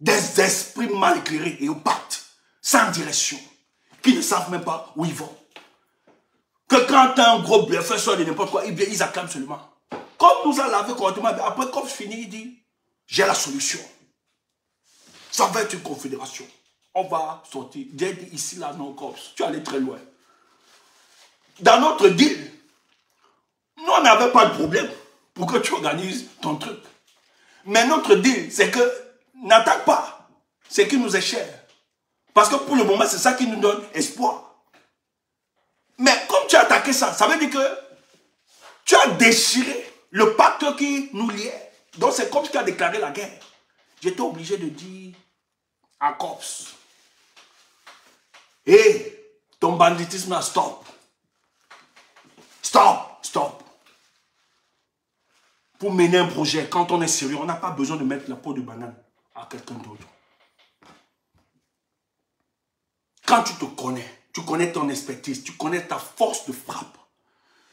Des esprits mal éclairés et opaques, sans direction, qui ne savent même pas où ils vont. Que quand un gros bluffeur sort de n'importe quoi, ils acclament seulement. Comme nous a lavé correctement, après comme fini, il dit, j'ai la solution. Ça va être une confédération. On va sortir. J'ai dit ici, là, non, Cops. Tu es allé très loin. Dans notre deal, nous, on n'avait pas de problème pour que tu organises ton truc. Mais notre deal, c'est que n'attaque pas ce qui nous est cher. Parce que pour le moment, c'est ça qui nous donne espoir. Mais comme tu as attaqué ça, ça veut dire que tu as déchiré le pacte qui nous liait. Donc c'est comme si tu as déclaré la guerre. J'étais obligé de dire à Cops, hé, ton banditisme là, stop. Stop, stop. Pour mener un projet, quand on est sérieux, on n'a pas besoin de mettre la peau de banane à quelqu'un d'autre. Quand tu te connais, tu connais ton expertise, tu connais ta force de frappe,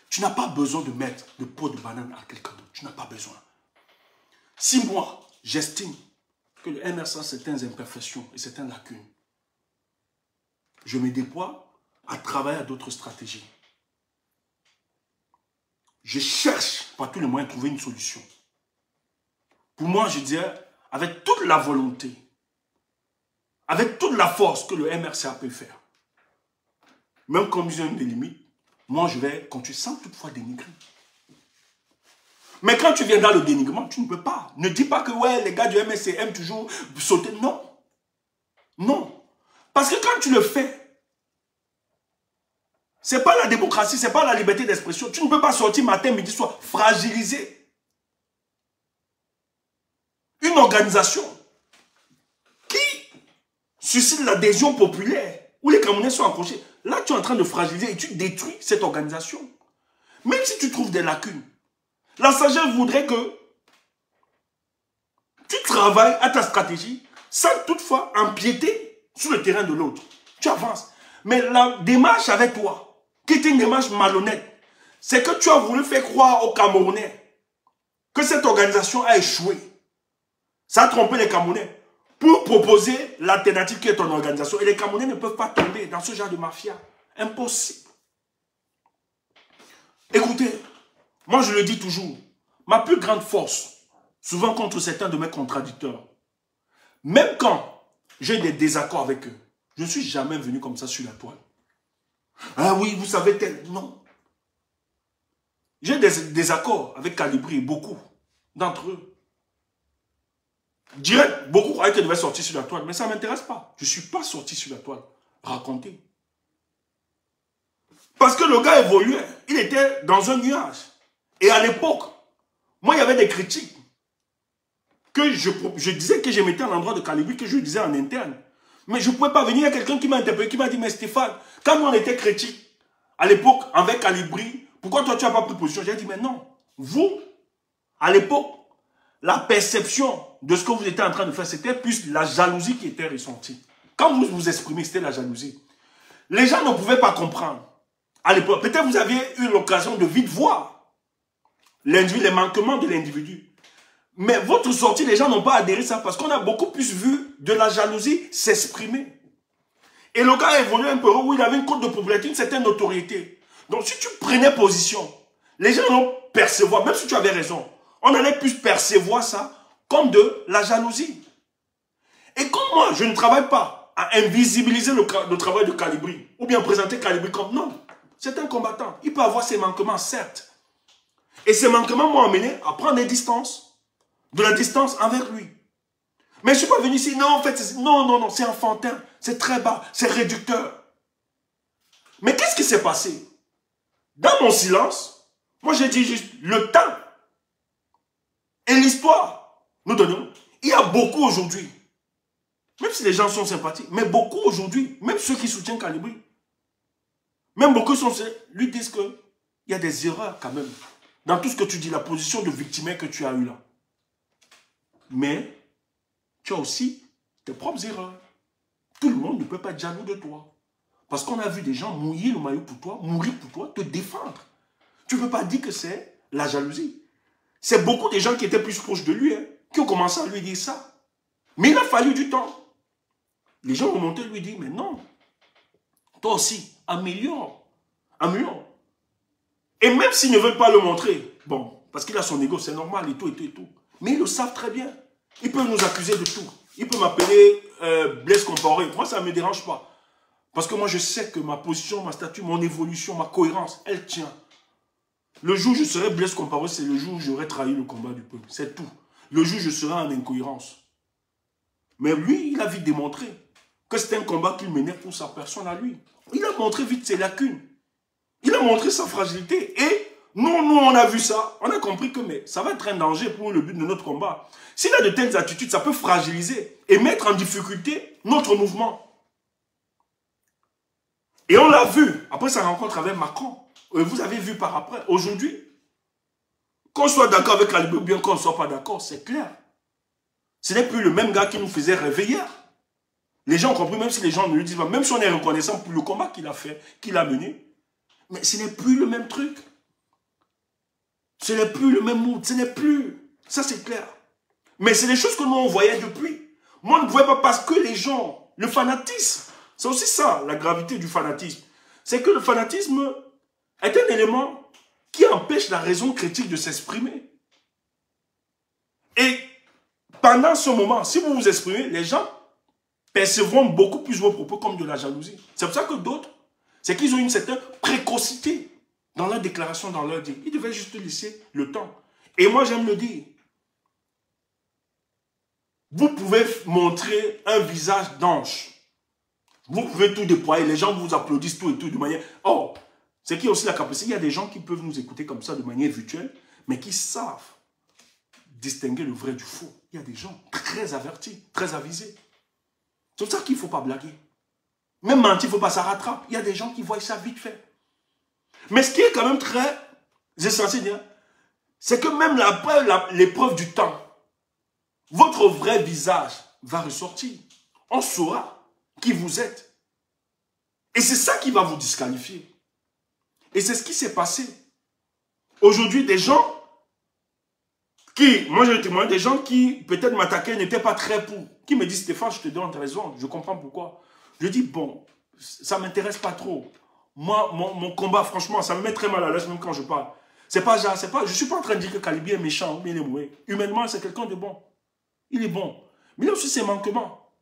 tu n'as pas besoin de mettre de peau de banane à quelqu'un d'autre. Tu n'as pas besoin. Si moi, j'estime que le MRC a certaines imperfections et certaines lacunes, je me déploie à travailler à d'autres stratégies. Je cherche par tous les moyens de trouver une solution. Pour moi, je dirais, avec toute la volonté, avec toute la force que le MRCA peut faire, même comme ils ont des limites, moi je vais continuer sans toutefois dénigrer. Mais quand tu viens dans le dénigrement, tu ne peux pas. Ne dis pas que ouais, les gars du MRC aiment toujours sauter. Non. Non. Parce que quand tu le fais, ce n'est pas la démocratie, ce n'est pas la liberté d'expression. Tu ne peux pas sortir matin, midi, soir, fragiliser une organisation qui suscite l'adhésion populaire, où les Camerounais sont accrochés. Là, tu es en train de fragiliser et tu détruis cette organisation. Même si tu trouves des lacunes, la sagesse voudrait que tu travailles à ta stratégie sans toutefois empiéter sur le terrain de l'autre. Tu avances. Mais la démarche avec toi, qui est une démarche malhonnête, c'est que tu as voulu faire croire aux Camerounais que cette organisation a échoué. Ça a trompé les Camerounais pour proposer l'alternative qui est ton organisation. Et les Camerounais ne peuvent pas tomber dans ce genre de mafia. Impossible. Écoutez, moi je le dis toujours, ma plus grande force, souvent contre certains de mes contradicteurs, même quand j'ai des désaccords avec eux, je ne suis jamais venu comme ça sur la toile. Ah oui, vous savez tel. Non. J'ai des désaccords avec Calibri, beaucoup d'entre eux. Direct, beaucoup croyaient que je devais sortir sur la toile, mais ça ne m'intéresse pas. Je ne suis pas sorti sur la toile. Raconter. Parce que le gars évoluait. Il était dans un nuage. Et à l'époque, moi, il y avait des critiques que je disais que je mettais à l'endroit de Calibri, que je disais en interne. Mais je ne pouvais pas venir. Il y a quelqu'un qui m'a interpellé, qui m'a dit, mais Stéphane, quand on était critique, à l'époque, avec Calibri, pourquoi toi, tu n'as pas pris position? J'ai dit, mais non. Vous, à l'époque, la perception de ce que vous étiez en train de faire, c'était plus la jalousie qui était ressentie. Quand vous vous exprimez, c'était la jalousie. Les gens ne pouvaient pas comprendre. À l'époque, peut-être vous aviez eu l'occasion de vite voir les manquements de l'individu. Mais votre sortie, les gens n'ont pas adhéré à ça parce qu'on a beaucoup plus vu de la jalousie s'exprimer. Et le gars a évolué un peu où il avait une cote de popularité, une certaine notoriété. Donc si tu prenais position, les gens vont percevoir, même si tu avais raison, on allait plus percevoir ça comme de la jalousie. Et comme moi, je ne travaille pas à invisibiliser le travail de Calibri, ou bien présenter Calibri comme non. C'est un combattant. Il peut avoir ses manquements, certes. Et ces manquements m'ont amené à prendre des distances. De la distance avec lui. Mais je ne suis pas venu ici, non, en fait, non, c'est enfantin. C'est très bas, c'est réducteur. Mais qu'est-ce qui s'est passé? Dans mon silence, moi j'ai dit juste, le temps et l'histoire nous donnons. Il y a beaucoup aujourd'hui, même si les gens sont sympathiques, mais beaucoup aujourd'hui, même ceux qui soutiennent Calibri, même beaucoup lui disent qu'il y a des erreurs quand même. Dans tout ce que tu dis, la position de victimaire que tu as eue là. Mais tu as aussi tes propres erreurs. Tout le monde ne peut pas être jaloux de toi. Parce qu'on a vu des gens mouiller le maillot pour toi, mourir pour toi, te défendre. Tu ne peux pas dire que c'est la jalousie. C'est beaucoup de gens qui étaient plus proches de lui, hein, qui ont commencé à lui dire ça. Mais il a fallu du temps. Les gens ont monté lui dire, mais non, toi aussi, améliore. Améliore. Et même s'ils ne veulent pas le montrer, bon, parce qu'il a son ego, c'est normal, et tout, et tout, et tout. Mais ils le savent très bien. Ils peuvent nous accuser de tout. Ils peuvent m'appeler Blaise Compaoré. Moi, ça ne me dérange pas. Parce que moi, je sais que ma position, ma statut, mon évolution, ma cohérence, elle tient. Le jour où je serai Blaise Compaoré, c'est le jour où j'aurai trahi le combat du peuple. C'est tout. Le jour où je serai en incohérence. Mais lui, il a vite démontré que c'était un combat qu'il menait pour sa personne à lui. Il a montré vite ses lacunes. Il a montré sa fragilité. Et nous, on a vu ça. On a compris que mais, ça va être un danger pour le but de notre combat. S'il a de telles attitudes, ça peut fragiliser et mettre en difficulté notre mouvement. Et on l'a vu. Après sa rencontre avec Macron. Vous avez vu par après. Aujourd'hui, qu'on soit d'accord avec la Libye ou bien qu'on ne soit pas d'accord, c'est clair. Ce n'est plus le même gars qui nous faisait rêver hier. Les gens ont compris, même si les gens ne le disent pas, même si on est reconnaissant pour le combat qu'il a fait, qu'il a mené, mais ce n'est plus le même truc. Ce n'est plus le même mood, ce n'est plus. Ça, c'est clair. Mais c'est des choses que nous, on voyait depuis. Moi, on ne voyait pas parce que les gens, le fanatisme, c'est aussi ça, la gravité du fanatisme. C'est que le fanatisme est un élément qui empêche la raison critique de s'exprimer. Et pendant ce moment, si vous vous exprimez, les gens percevront beaucoup plus vos propos comme de la jalousie. C'est pour ça que d'autres, c'est qu'ils ont une certaine précocité dans leur déclaration, dans leur dire. Ils devaient juste laisser le temps. Et moi, j'aime le dire. Vous pouvez montrer un visage d'ange. Vous pouvez tout déployer. Les gens vous applaudissent tout et tout de manière... Oh, c'est qu'il y a aussi la capacité. Il y a des gens qui peuvent nous écouter comme ça de manière virtuelle, mais qui savent distinguer le vrai du faux. Il y a des gens très avertis, très avisés. C'est pour ça qu'il ne faut pas blaguer. Même mentir, il ne faut pas, ça rattrape. Il y a des gens qui voient ça vite fait. Mais ce qui est quand même très essentiel, c'est que même après l'épreuve du temps, votre vrai visage va ressortir. On saura qui vous êtes. Et c'est ça qui va vous disqualifier. Et c'est ce qui s'est passé. Aujourd'hui, des gens qui, moi je témoigne, des gens qui peut-être m'attaquaient, n'étaient pas très pour, qui me disent, Stéphane, je te donne raison, je comprends pourquoi. Je dis, bon, ça ne m'intéresse pas trop. Moi, mon combat, franchement, ça me met très mal à l'aise même quand je parle. Je ne suis pas en train de dire que Kalibi est méchant, mais il est mauvais. Humainement, c'est quelqu'un de bon. Il est bon. Mais il a aussi ses manquements.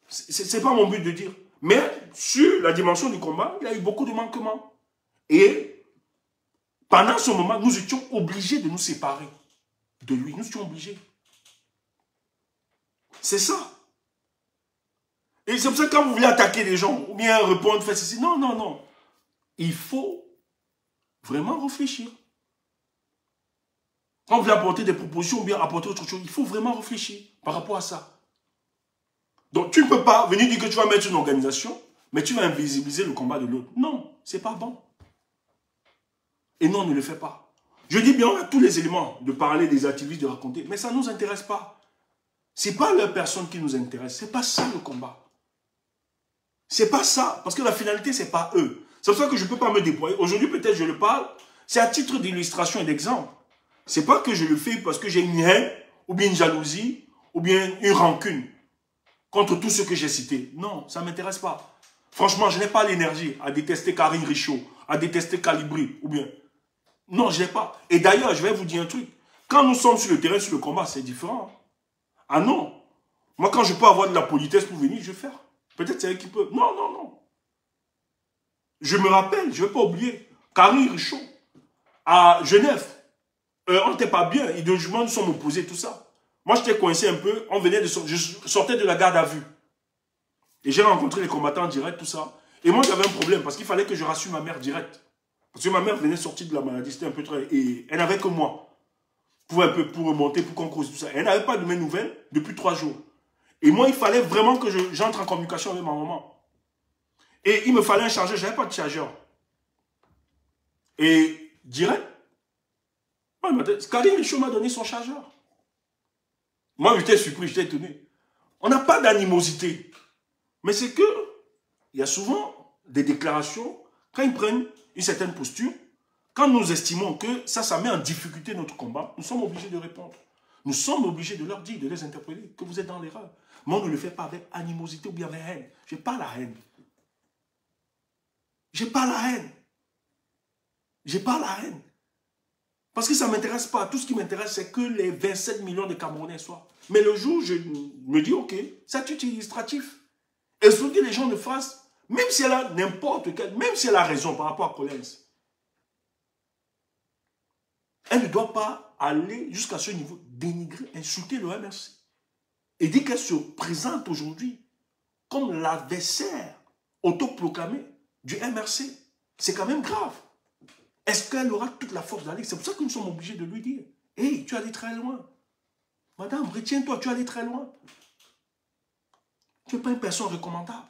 Ce n'est pas mon but de dire. Mais sur la dimension du combat, il a eu beaucoup de manquements. Et pendant ce moment, nous étions obligés de nous séparer de lui. Nous étions obligés. C'est ça. Et c'est pour ça que quand vous voulez attaquer les gens, ou bien répondre, faire ceci, non, non, non. Il faut vraiment réfléchir. Quand vous voulez apporter des propositions ou bien apporter autre chose, il faut vraiment réfléchir par rapport à ça. Donc tu ne peux pas venir dire que tu vas mettre une organisation, mais tu vas invisibiliser le combat de l'autre. Non, ce n'est pas bon. Et non, ne le fais pas. Je dis bien, on a tous les éléments de parler des activistes, de raconter, mais ça ne nous intéresse pas. Ce n'est pas leur personne qui nous intéresse. Ce n'est pas ça le combat. Ce n'est pas ça. Parce que la finalité, ce n'est pas eux. C'est pour ça que je ne peux pas me déployer. Aujourd'hui, peut-être je le parle. C'est à titre d'illustration et d'exemple. Ce n'est pas que je le fais parce que j'ai une haine, ou bien une jalousie, ou bien une rancune contre tout ce que j'ai cité. Non, ça ne m'intéresse pas. Franchement, je n'ai pas l'énergie à détester Karine Richaud, à détester Calibri, ou bien... Non, je n'ai pas. Et d'ailleurs, je vais vous dire un truc. Quand nous sommes sur le terrain, sur le combat, c'est différent. Ah non. Moi, quand je peux avoir de la politesse pour venir, je vais faire. Peut-être c'est elle qui peut. Non, non, non. Je me rappelle, je ne vais pas oublier, Karine Richaud, à Genève, on n'était pas bien, idéologiquement, nous sommes opposés, tout ça. Moi, j'étais coincé un peu, je sortais de la garde à vue. Et j'ai rencontré les combattants en direct, tout ça. Et moi, j'avais un problème, parce qu'il fallait que je rassure ma mère direct. Parce que ma mère venait sortir de la maladie, c'était un peu très... Et elle n'avait que moi. Pour remonter, pour qu'on cause tout ça. Elle n'avait pas de mes nouvelles depuis 3 jours. Et moi, il fallait vraiment que j'entre en communication avec ma maman. Et il me fallait un chargeur, je n'avais pas de chargeur. Et direct, Karine Richaud m'a donné son chargeur. Moi, j'étais surpris, j'étais étonné. On n'a pas d'animosité. Mais c'est que, il y a souvent des déclarations, quand ils prennent une certaine posture, quand nous estimons que ça met en difficulté notre combat, nous sommes obligés de répondre. Nous sommes obligés de leur dire, de les interpeller, que vous êtes dans l'erreur. Mais on ne le fait pas avec animosité ou bien avec haine. Je n'ai pas la haine. Je n'ai pas la haine. Je n'ai pas la haine. Parce que ça ne m'intéresse pas. Tout ce qui m'intéresse, c'est que les 27 millions de Camerounais soient. Mais le jour où je me dis, ok, c'est illustratif. Et surtout que les gens le fassent, même si elle a n'importe quel, même si elle a raison par rapport à Collins, elle ne doit pas aller jusqu'à ce niveau, dénigrer, insulter le MRC. Et dire qu'elle se présente aujourd'hui comme l'adversaire autoproclamé du MRC. C'est quand même grave. Est-ce qu'elle aura toute la force d'aller? C'est pour ça que nous sommes obligés de lui dire, hey, tu es allé très loin. Madame, retiens-toi, tu es allé très loin. Tu n'es pas une personne recommandable.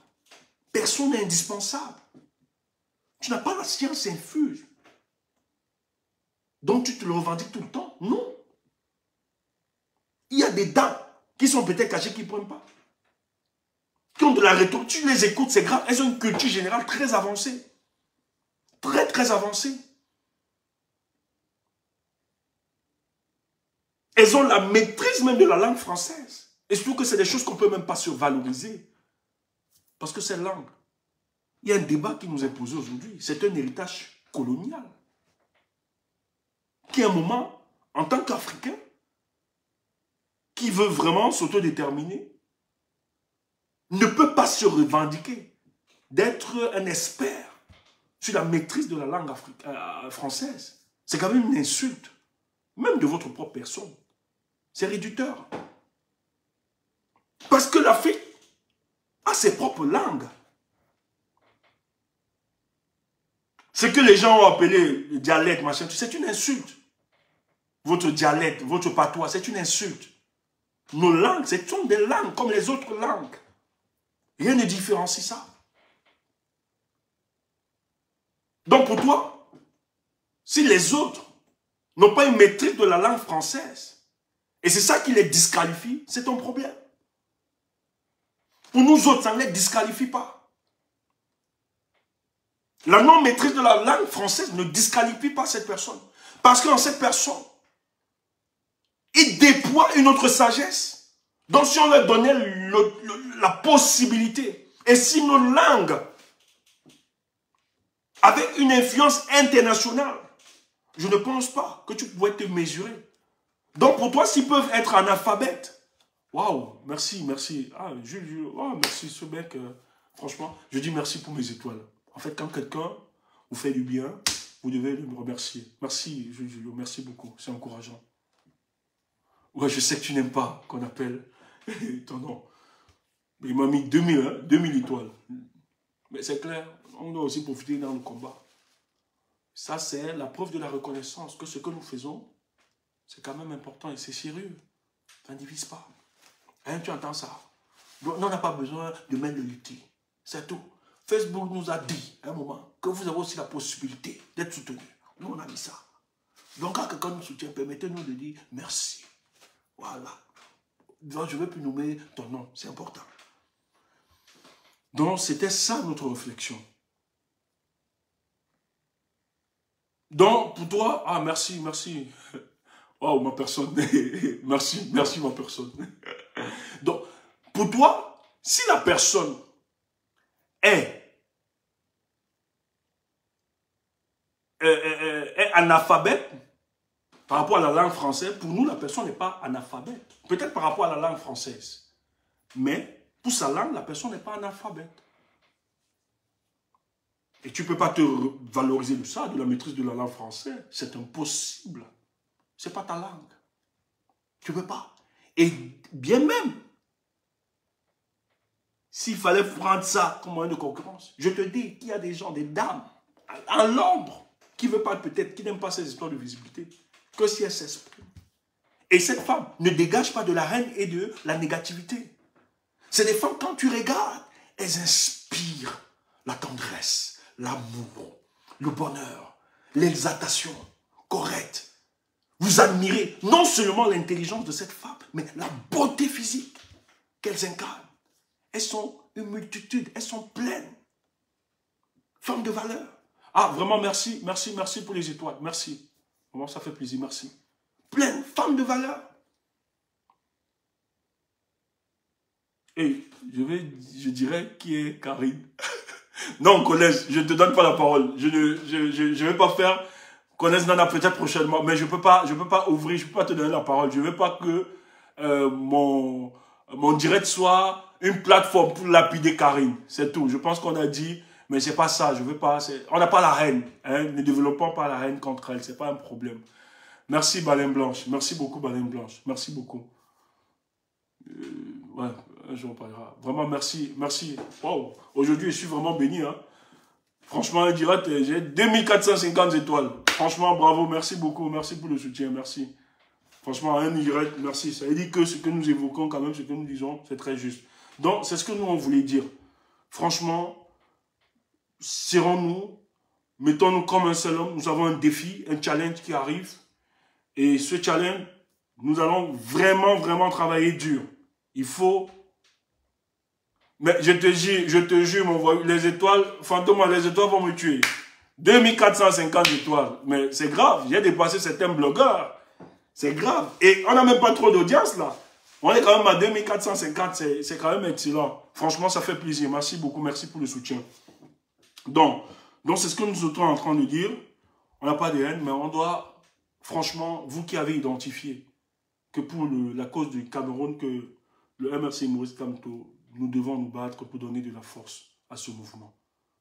Personne n'est indispensable. Tu n'as pas la science infuse. Donc tu te le revendiques tout le temps? Non. Il y a des dents qui sont peut-être cachées, qui ne prennent pas. Qui ont de la rhétorique. Tu les écoutes, c'est grave. Elles ont une culture générale très avancée. Très, très avancée. Elles ont la maîtrise même de la langue française. Et surtout que c'est des choses qu'on ne peut même pas survaloriser. Parce que cette langue, il y a un débat qui nous est posé aujourd'hui. C'est un héritage colonial. Qui à un moment, en tant qu'Africain, qui veut vraiment s'autodéterminer, ne peut pas se revendiquer d'être un expert sur la maîtrise de la langue française. C'est quand même une insulte, même de votre propre personne. C'est réducteur. Parce que l'Afrique a ses propres langues. Ce que les gens ont appelé le dialecte, machin, c'est une insulte. Votre dialecte, votre patois, c'est une insulte. Nos langues, ce sont des langues comme les autres langues. Rien ne différencie ça. Donc pour toi, si les autres n'ont pas une maîtrise de la langue française, et c'est ça qui les disqualifie, c'est ton problème. Pour nous autres, ça ne les disqualifie pas. La non-maîtrise de la langue française ne disqualifie pas cette personne. Parce que dans cette personne, il déploie une autre sagesse. Donc si on leur donnait la possibilité, et si nos langues avaient une influence internationale, je ne pense pas que tu pouvais te mesurer. Donc pour toi, s'ils peuvent être analphabètes, waouh, merci, merci. Ah, oh, merci ce mec, franchement, je dis merci pour mes étoiles. En fait, quand quelqu'un vous fait du bien, vous devez me remercier. Merci, Julio, merci beaucoup, c'est encourageant. Ouais, je sais que tu n'aimes pas qu'on appelle ton nom. Mais il m'a mis 2000, hein, 2000 étoiles. Mais c'est clair, on doit aussi profiter dans le combat. Ça, c'est la preuve de la reconnaissance que ce que nous faisons, c'est quand même important et c'est sérieux. Ça ne divise pas. Hein, tu entends ça? Donc, on n'a pas besoin de mettre le lutter. C'est tout. Facebook nous a dit, à un moment, que vous avez aussi la possibilité d'être soutenu. Nous, on a mis ça. Donc, quand quelqu'un nous soutient, permettez-nous de dire merci. Voilà. Donc, je ne veux plus nommer ton nom. C'est important. Donc, c'était ça notre réflexion. Donc, pour toi, ah, merci, merci. Oh, ma personne. Merci, merci, ma personne. Donc, pour toi, si la personne est analphabète par rapport à la langue française, pour nous, la personne n'est pas analphabète. Peut-être par rapport à la langue française. Mais pour sa langue, la personne n'est pas analphabète. Et tu ne peux pas te valoriser de ça, de la maîtrise de la langue française. C'est impossible. Ce n'est pas ta langue. Tu ne peux pas. Et bien même, s'il fallait prendre ça comme moyen de concurrence, je te dis qu'il y a des gens, des dames, à l'ombre, qui ne veulent pas peut-être, qui n'aiment pas ces histoires de visibilité, que si elles s'expriment. Et cette femme ne dégage pas de la haine et de la négativité. C'est des femmes, quand tu regardes, elles inspirent la tendresse, l'amour, le bonheur, l'exaltation correcte. Vous admirez non seulement l'intelligence de cette femme, mais la beauté physique qu'elles incarnent. Elles sont une multitude, elles sont pleines. Femmes de valeur. Ah, vraiment, merci, merci, merci pour les étoiles. Merci. Vraiment, ça fait plaisir, merci. Pleines, femmes de valeur. Et je dirais qui est Karine. Non, collège, je ne te donne pas la parole. Je ne vais pas faire connaître Nana peut-être prochainement, mais je peux pas ouvrir, je peux pas te donner la parole. Je veux pas que mon direct soit une plateforme pour lapider Karine. C'est tout. Je pense qu'on a dit, mais c'est pas ça. Je veux pas. On n'a pas la haine. Hein? Ne développons pas la haine contre elle. C'est pas un problème. Merci Baleine Blanche. Merci beaucoup Baleine Blanche. Merci beaucoup. Ouais, un jour on parlera. Vraiment merci, merci. Wow. Aujourd'hui je suis vraiment béni. Hein? Franchement, un direct, j'ai 2450 étoiles. Franchement, bravo, merci beaucoup, merci pour le soutien, merci. Franchement, un direct, merci. Ça veut dire que ce que nous évoquons, quand même, ce que nous disons, c'est très juste. Donc, c'est ce que nous, on voulait dire. Franchement, serrons-nous, mettons-nous comme un seul homme. Nous avons un défi, un challenge qui arrive. Et ce challenge, nous allons vraiment, vraiment travailler dur. Il faut... Mais je te jure, mon voyou, les étoiles, fantôme, les étoiles vont me tuer. 2450 étoiles. Mais c'est grave, j'ai dépassé certains blogueurs. C'est grave. Et on n'a même pas trop d'audience là. On est quand même à 2450, c'est quand même excellent. Franchement, ça fait plaisir. Merci beaucoup, merci pour le soutien. Donc c'est ce que nous sommes en train de dire. On n'a pas de haine, mais on doit, franchement, vous qui avez identifié que pour la cause du Cameroun, que le MRC Maurice Kamto, nous devons nous battre pour donner de la force à ce mouvement.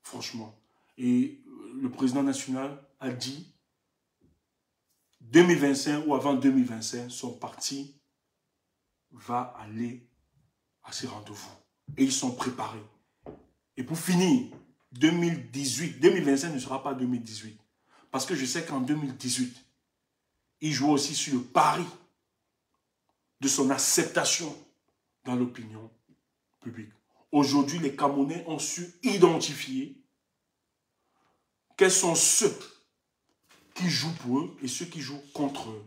Franchement. Et le président national a dit 2025 ou avant 2025, son parti va aller à ces rendez-vous. Et ils sont préparés. Et pour finir, 2025 ne sera pas 2018. Parce que je sais qu'en 2018, il joue aussi sur le pari de son acceptation dans l'opinion publique. Aujourd'hui, les Camerounais ont su identifier quels sont ceux qui jouent pour eux et ceux qui jouent contre eux.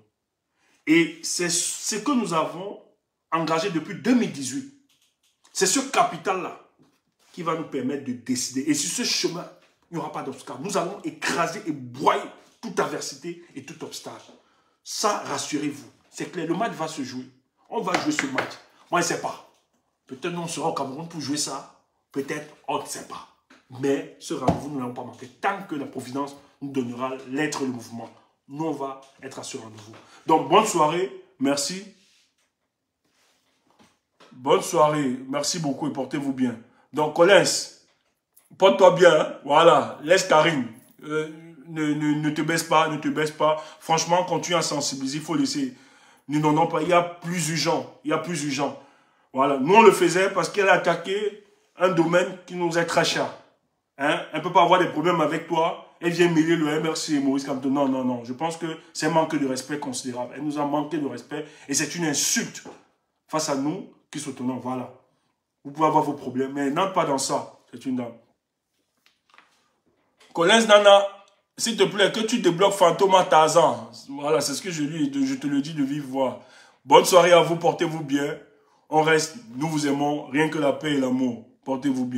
Et c'est ce que nous avons engagé depuis 2018. C'est ce capital-là qui va nous permettre de décider. Et sur ce chemin, il n'y aura pas d'obstacle. Nous allons écraser et broyer toute adversité et tout obstacle. Ça, rassurez-vous. C'est clair, le match va se jouer. On va jouer ce match. Moi, je ne sais pas. Peut-être nous serons au Cameroun pour jouer ça. Peut-être, on ne sait pas. Mais ce rendez-vous, nous n'allons pas manquer. Tant que la Providence nous donnera l'être et le mouvement, nous, on va être à ce rendez-vous. Donc, bonne soirée. Merci. Bonne soirée. Merci beaucoup et portez-vous bien. Donc, Collins, porte-toi bien. Hein? Voilà. Laisse Karine. Ne te baisse pas. Ne te baisse pas. Franchement, continue à sensibiliser. Il faut laisser. Non, pas. Il y a plus urgent. Il y a plus urgent. Voilà. Nous, on le faisait parce qu'elle a attaqué un domaine qui nous est très cher. Hein? Elle ne peut pas avoir des problèmes avec toi. Elle vient mêler le MRC et Maurice Kamto. Non. Je pense que c'est un manque de respect considérable. Elle nous a manqué de respect. Et c'est une insulte face à nous qui soutenons. Voilà. Vous pouvez avoir vos problèmes. Mais n'entre pas dans ça. C'est une dame. Collins Nana, s'il te plaît, que tu débloques Fantôme à Tarzan. Voilà, c'est ce que je te le dis de vive voix. Bonne soirée à vous. Portez-vous bien. On reste. Nous vous aimons. Rien que la paix et l'amour. Portez-vous bien.